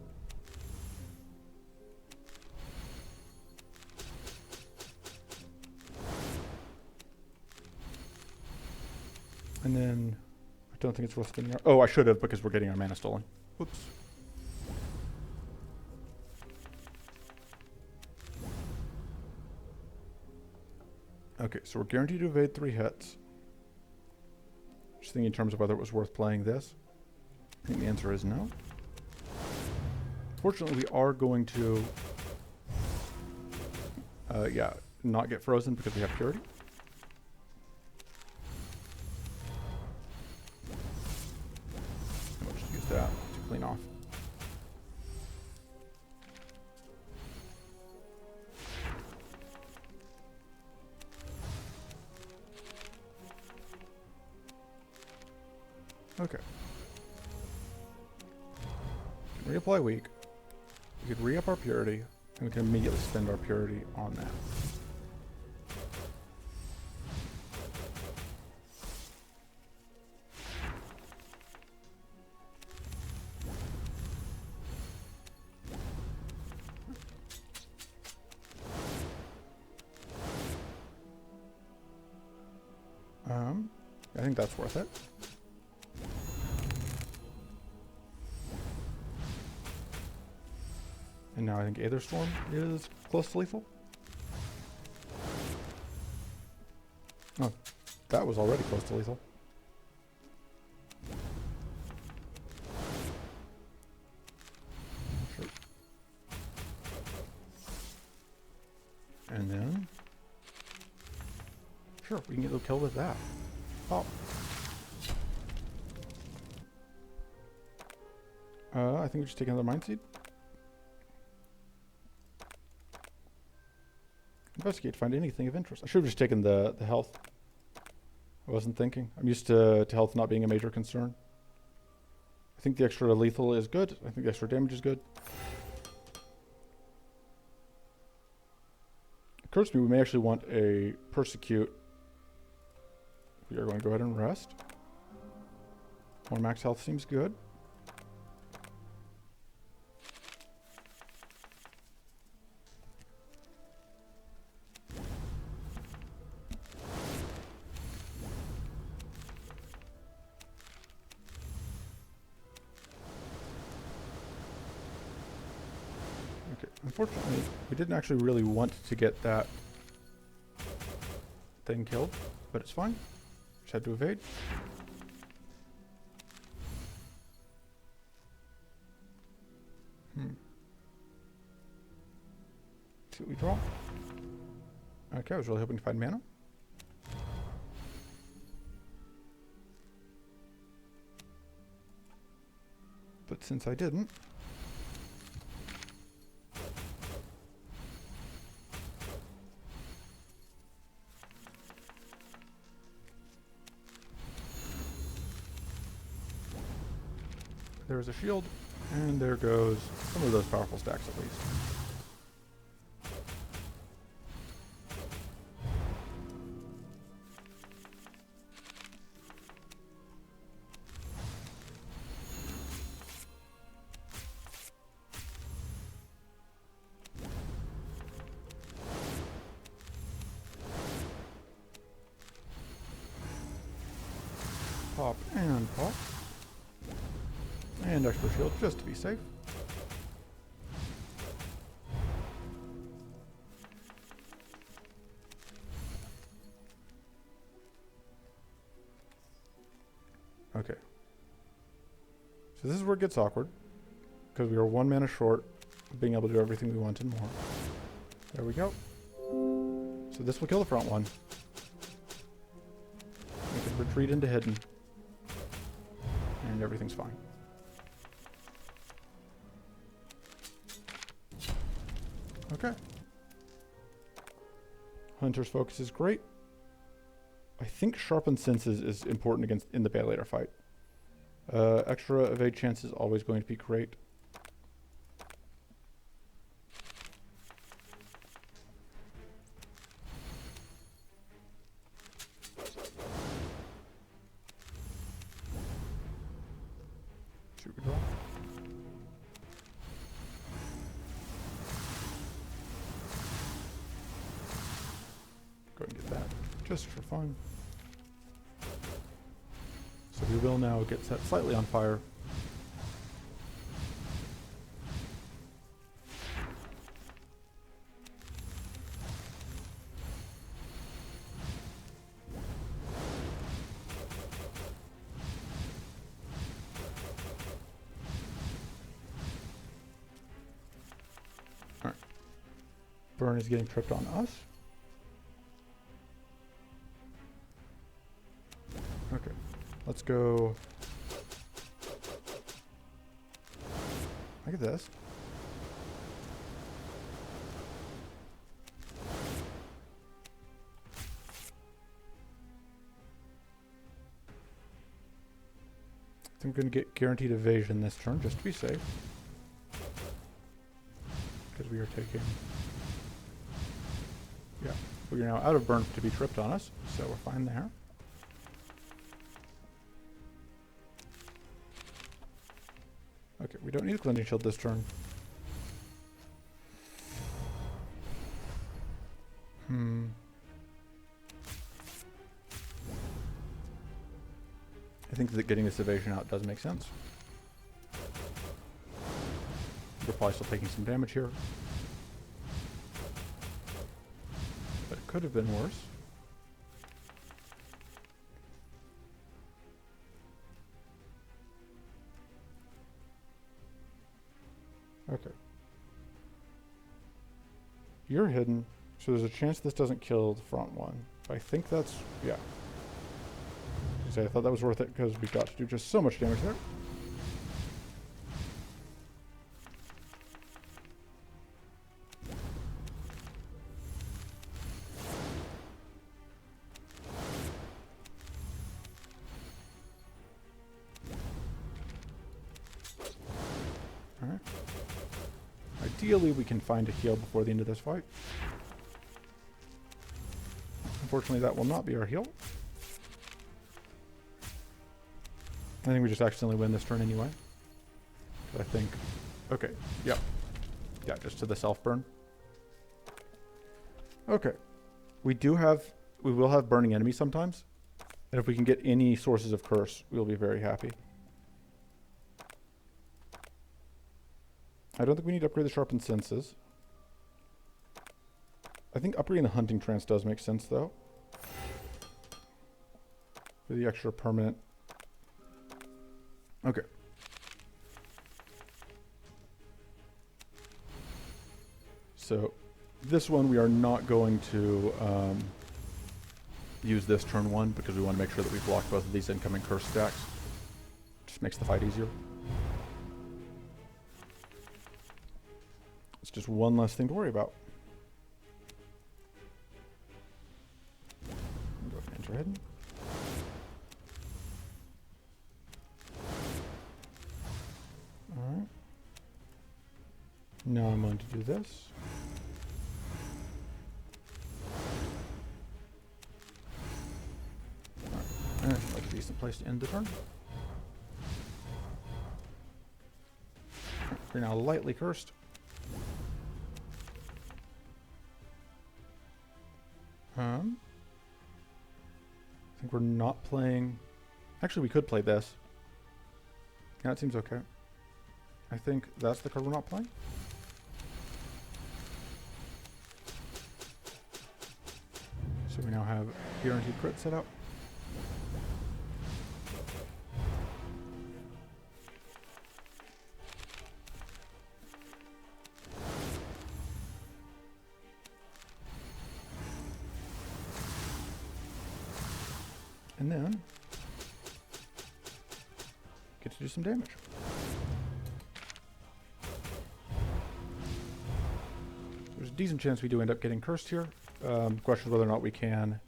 And then, I don't think it's worth spending our... Oh, I should have, because we're getting our mana stolen. Whoops. Okay, so we're guaranteed to evade 3 hits. Just thinking in terms of whether it was worth playing this. I think the answer is no. Fortunately, we are going to... yeah, not get frozen because we have purity. That to clean off. Okay. Reapply weak. We could re-up our purity, and we can immediately spend our purity on that. I think that's worth it. And now I think Aether Storm is close to lethal. Oh, that was already close to lethal. Sure. And then... Sure, we can get a kill with that. Oh. I think we should take another Mind Seed. Investigate to find anything of interest. I should have just taken the health. I wasn't thinking. I'm used to health not being a major concern. I think the extra lethal is good. I think the extra damage is good. It occurs to me we may actually want a Persecute. We are going to go ahead and rest. 1 max health seems good. Okay, unfortunately, we didn't actually really want to get that thing killed, but it's fine. Just had to evade. See what we draw. Okay, I was really hoping to find mana. But since I didn't, there's a shield, and there goes some of those powerful stacks at least. Pop and pop. And extra shield just to be safe. Okay. So this is where it gets awkward, because we are 1 mana short of being able to do everything we want and more. There we go. So this will kill the front one. We can retreat into hidden. And everything's fine. Okay. Hunter's Focus is great. I think Sharpened Senses is important in the Baelator fight. Extra evade chance is always going to be great. Should we draw? Go and get that just for fun. So we will now get set slightly on fire. Alright. Burn is getting tripped on us. Okay, let's go. Look at this. I think we're going to get guaranteed evasion this turn just to be safe. Because we are taking... Yeah, we are now out of burn to be tripped on us, so we're fine there. Okay, we don't need a cleansing shield this turn. I think that getting this evasion out does make sense. We're probably still taking some damage here. But it could have been worse. Okay. You're hidden, so there's a chance this doesn't kill the front one. I think that's... yeah. I thought that was worth it because we got to do just so much damage there. Alright. Ideally, we can find a heal before the end of this fight. Unfortunately, that will not be our heal. I think we just accidentally win this turn anyway. I think... okay, yep. Yeah, just to the self-burn. Okay. We will have burning enemies sometimes. And if we can get any sources of curse, we'll be very happy. I don't think we need to upgrade the Sharpened Senses. I think upgrading the Hunting Trance does make sense, though. For the extra permanent... okay. So, This one we are not going to use this turn 1 because we want to make sure that we block both of these incoming curse stacks. Just makes the fight easier. It's just one less thing to worry about. Go ahead and enter hidden. Alright. Now I'm going to do this. Alright, like a decent place to end the turn. We're now lightly cursed. I think we're not playing... Actually, we could play this. Yeah, it seems okay. I think that's the card we're not playing. So we now have guaranteed crit set up. And then get to do some damage. There's a decent chance we do end up getting cursed here. Question is whether or not we can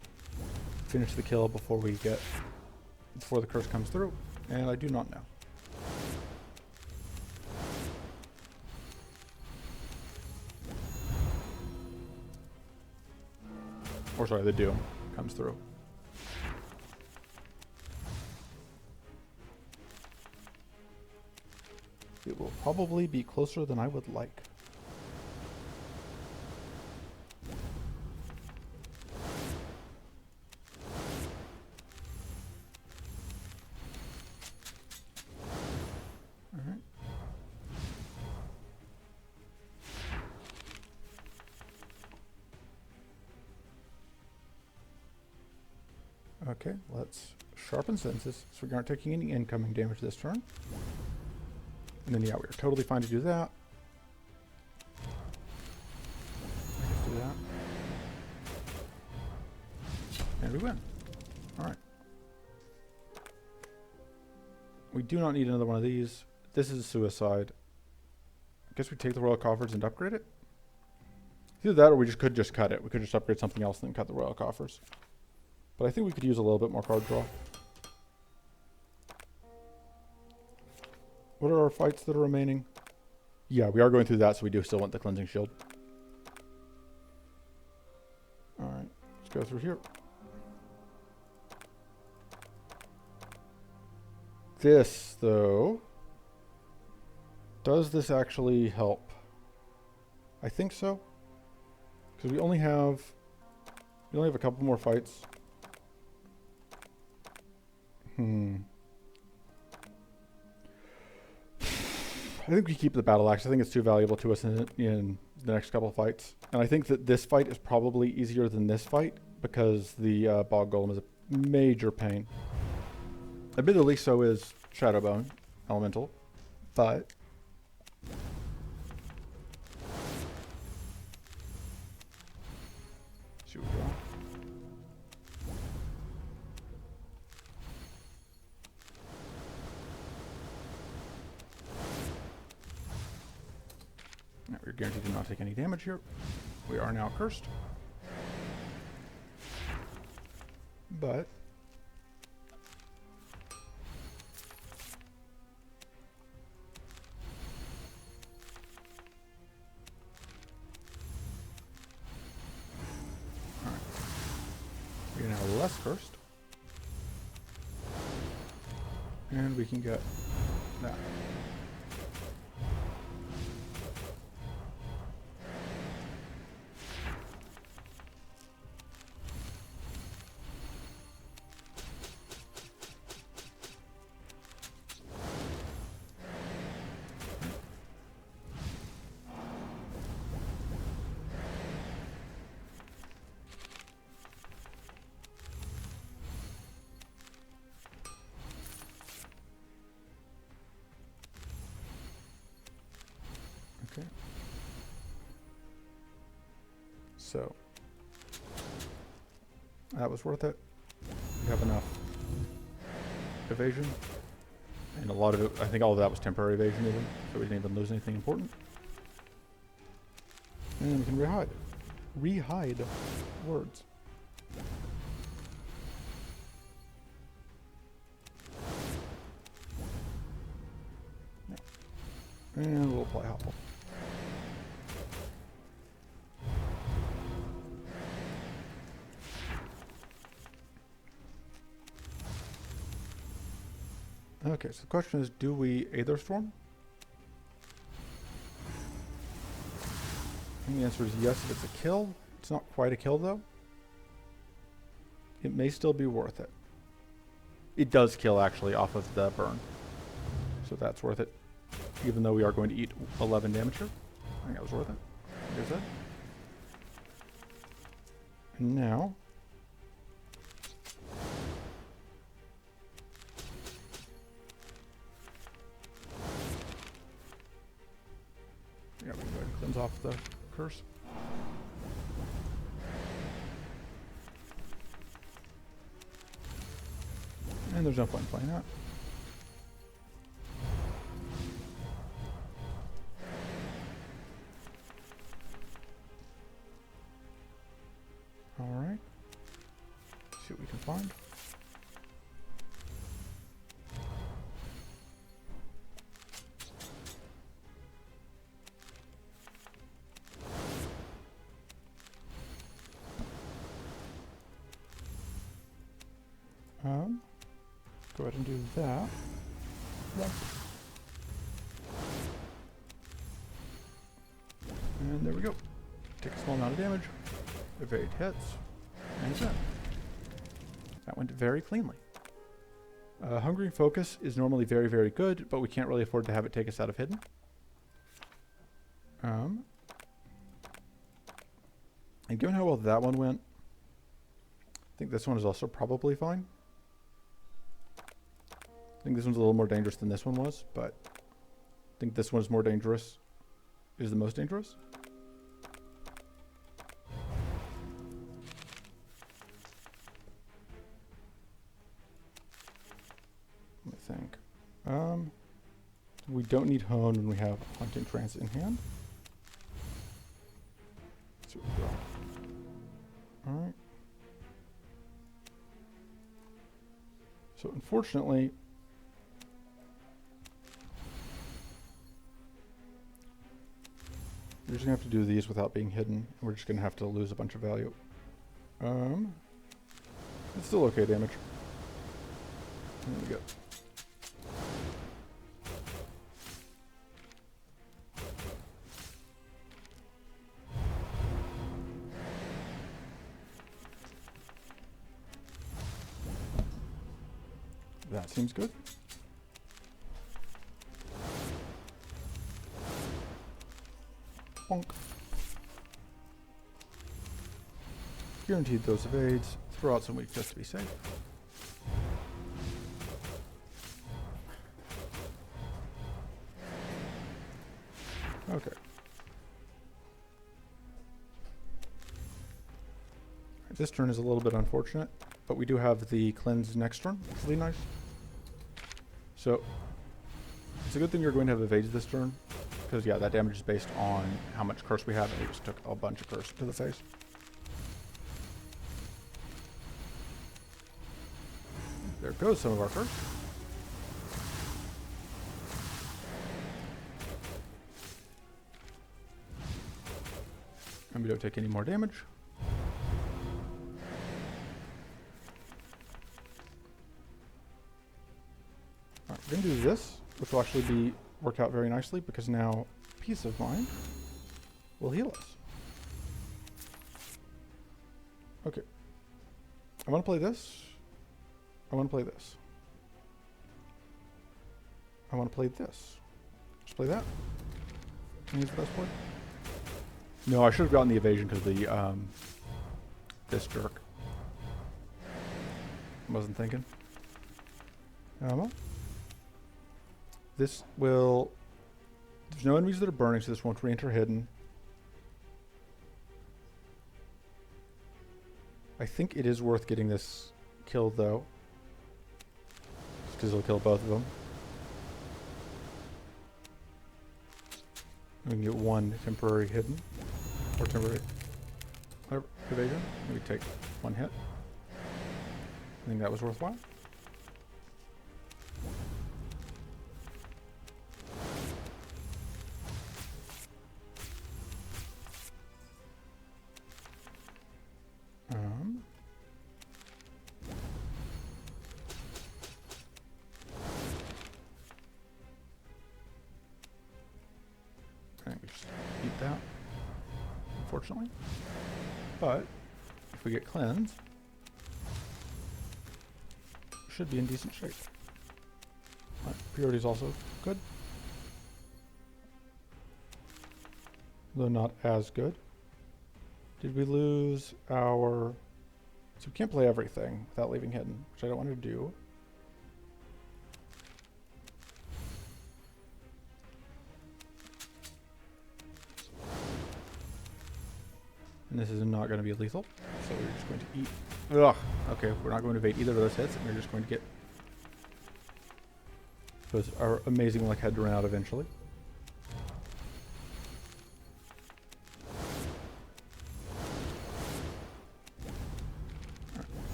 finish the kill before the curse comes through, and I do not know. Or sorry, the doom comes through. It will probably be closer than I would like. Alright. Okay, let's sharpen senses so we aren't taking any incoming damage this turn. And then, yeah, we're totally fine to do that. Let's do that. And we win. Alright. We do not need another one of these. This is a suicide. I guess we take the Royal Coffers and upgrade it. Either that or we could just cut it. We could just upgrade something else and then cut the Royal Coffers. But I think we could use a little bit more card draw. What are our fights that are remaining? Yeah, we are going through that, so we do still want the Cleansing Shield. Alright, let's go through here. This, though... Does this actually help? I think so. Because we only have a couple more fights. I think we keep the Battle Axe. I think it's too valuable to us in the next couple of fights. And I think that this fight is probably easier than this fight because the Bog Golem is a major pain. Admittedly, so is Shadowbone Elemental, but... See what we got. We're guaranteed to not take any damage here. We are now cursed. But... Alright. We're now less cursed. And we can get that. So that was worth it. We have enough evasion. And a lot of it, I think all of that was temporary evasion even, so we didn't even lose anything important. And we can rehide. Rehide words. And we'll apply hopple. Okay, so the question is, do we Aether Storm? And the answer is yes if it's a kill. It's not quite a kill though. It may still be worth it. It does kill actually off of the burn. So that's worth it. Even though we are going to eat 11 damage here. I think that was worth it. Like I said. And now yeah, we can go ahead and cleanse off the curse. And there's no point in playing that. Alright. See what we can find. Go ahead and do that. Yep. And there we go. Take a small amount of damage. Evade hits. And it's in. That went very cleanly. Hungry Focus is normally very, very good, but we can't really afford to have it take us out of Hidden. And given how well that one went, I think this one is also probably fine. I think this one's a little more dangerous than this one was, but I think this one is more dangerous. Is the most dangerous. Let me think. We don't need Hone when we have Hunting Trance in hand. Let's see what we got. Alright. So unfortunately, we're just going to have to do these without being hidden. And we're just going to have to lose a bunch of value. It's still okay damage. There we go. That seems good. Bonk. Guaranteed those evades. Throw out some weak just to be safe. Okay. This turn is a little bit unfortunate, but we do have the cleanse next turn, which will be nice. So, it's a good thing you're going to have evades this turn, because yeah, that damage is based on how much curse we have, and we just took a bunch of curse to the face. There goes some of our curse. And we don't take any more damage. Alright, we're going to do this, which will actually work out very nicely, because now Peace of Mind will heal us. Okay. I want to play this. I want to play this. I want to play this. Just play that. I think it's the best play. No, I should have gotten the evasion because the this jerk. Wasn't thinking. Well, this will. There's no enemies that are burning, so this won't re-enter hidden. I think it is worth getting this killed, though. Just because it'll kill both of them. We can get one temporary hidden. Or temporary evasion. Maybe take one hit. I think that was worthwhile. I think we just eat that, unfortunately. But if we get cleanse, we should be in decent shape. Purity is also good, though not as good. Did we lose our... So we can't play everything without leaving hidden, which I don't want to do. And this is not going to be lethal, so we're just going to eat. Ugh! Okay, we're not going to evade either of those hits, and we're just going to get... Because our amazing luck had to run out eventually.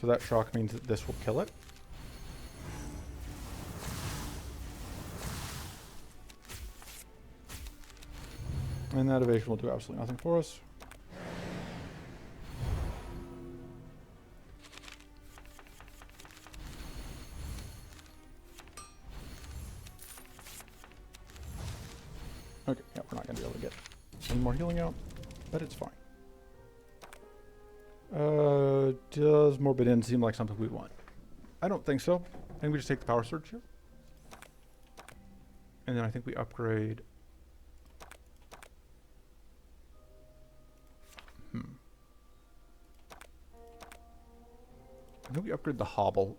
So that shock means that this will kill it. And that evasion will do absolutely nothing for us. Okay, yeah, we're not going to be able to get any more healing out, but it's fine. Does Morbid End seem like something we want? I don't think so. I think we just take the Power Surge here. And then I think we upgrade... I think we upgrade the Hobble.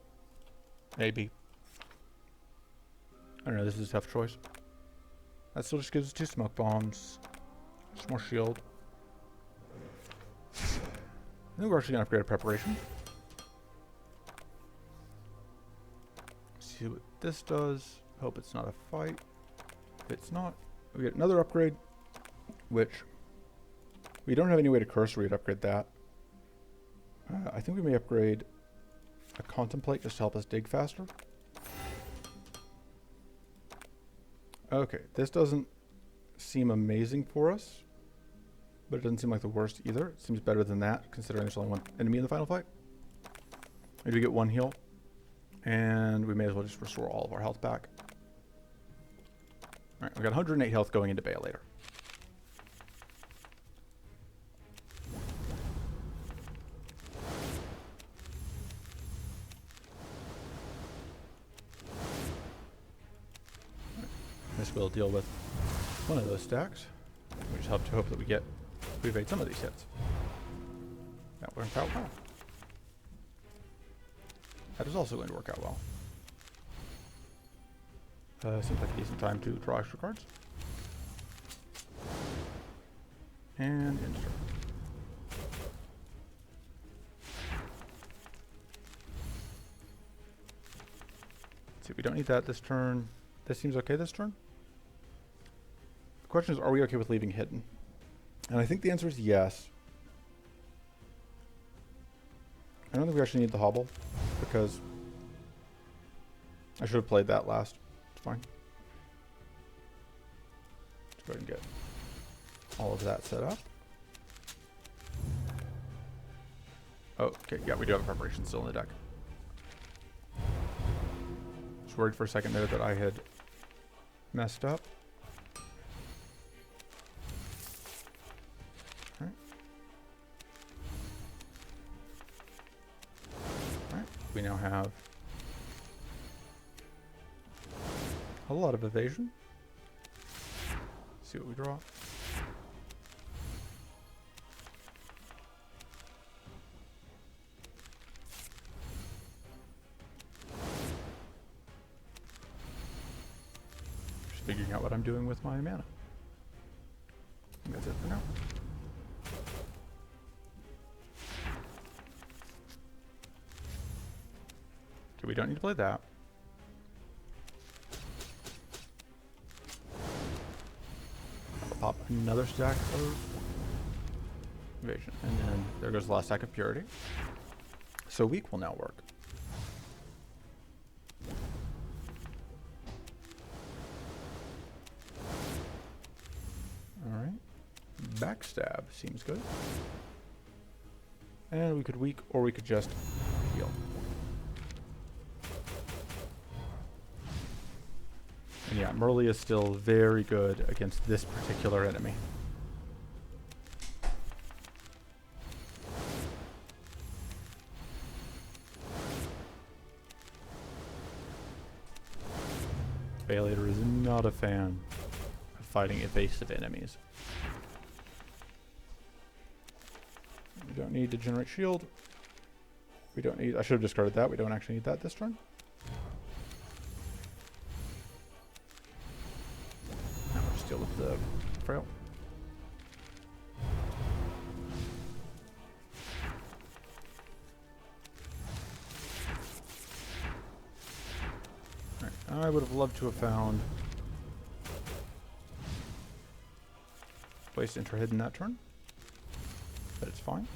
Maybe. I don't know, this is a tough choice. That still just gives us 2 smoke bombs. Just more shield. I think we're actually going to upgrade a preparation. See what this does. Hope it's not a fight. If it's not, we get another upgrade, which we don't have any way to cursory to upgrade that. I think we may upgrade a Contemplate just to help us dig faster. Okay, this doesn't seem amazing for us, but it doesn't seem like the worst either. It seems better than that, considering there's only one enemy in the final fight. Maybe we get 1 heal, and we may as well just restore all of our health back. Alright, we got 108 health going into Bea later. This will deal with one of those stacks. We just have to hope that we evade some of these hits. That worked out well. That is also going to work out well. Seems like a decent time to draw extra cards. And insert. Let's see, we don't need that this turn. This seems okay this turn. The question is, are we okay with leaving hidden? And I think the answer is yes. I don't think we actually need the Hobble, because I should have played that last. It's fine. Let's go ahead and get all of that set up. Oh, okay, yeah, we do have a preparation still in the deck. Just worried for a second there that I had messed up. Alright, we now have a lot of evasion. See what we draw. figuring out what I'm doing with my mana. I think that's it for now. Okay, we don't need to play that. I'll pop another stack of evasion, and then there goes the last stack of purity. So weak will now work. Alright. Backstab seems good. And we could weak, or we could just heal. And yeah, Merly is still very good against this particular enemy. Bailator is not a fan of fighting evasive enemies. We don't need to generate shield. We don't need... I should have discarded that. We don't actually need that this turn. Now we're still with the frail. Alright, I would have loved to have found place to enter hidden that turn, but it's fine.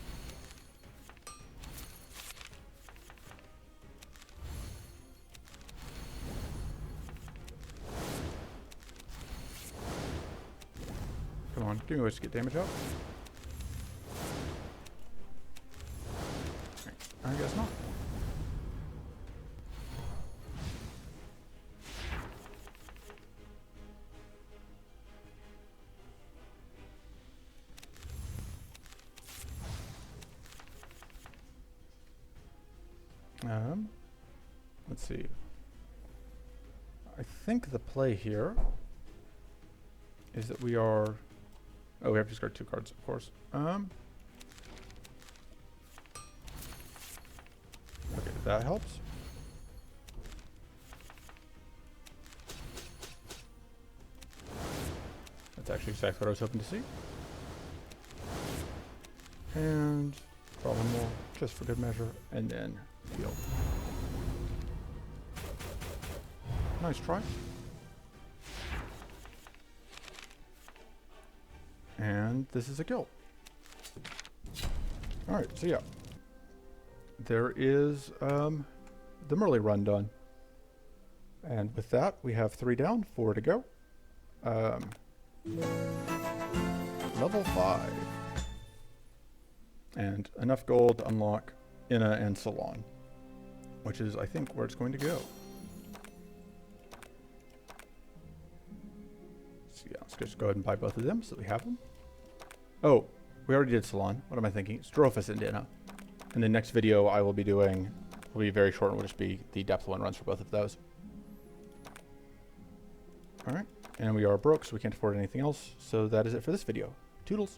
Come on, give me ways to get damage up. Right, I guess not. Let's see. I think the play here is that we are... Oh, we have to discard 2 cards, of course. Okay, that helps. That's actually exactly what I was hoping to see. And draw one more, just for good measure, and then heal. Nice try. And this is a kill. Alright, so yeah. There is the Merly run done. And with that, we have 3 down, 4 to go. Level 5. And enough gold to unlock Inna and Salon, which is, I think, where it's going to go. So yeah, let's just go ahead and buy both of them so that we have them. Oh, we already did Salon. What am I thinking? Strophus and Inna. And the next video I will be doing will be very short and will just be the depth 1 runs for both of those. Alright, and we are broke, so we can't afford anything else. So that is it for this video. Toodles!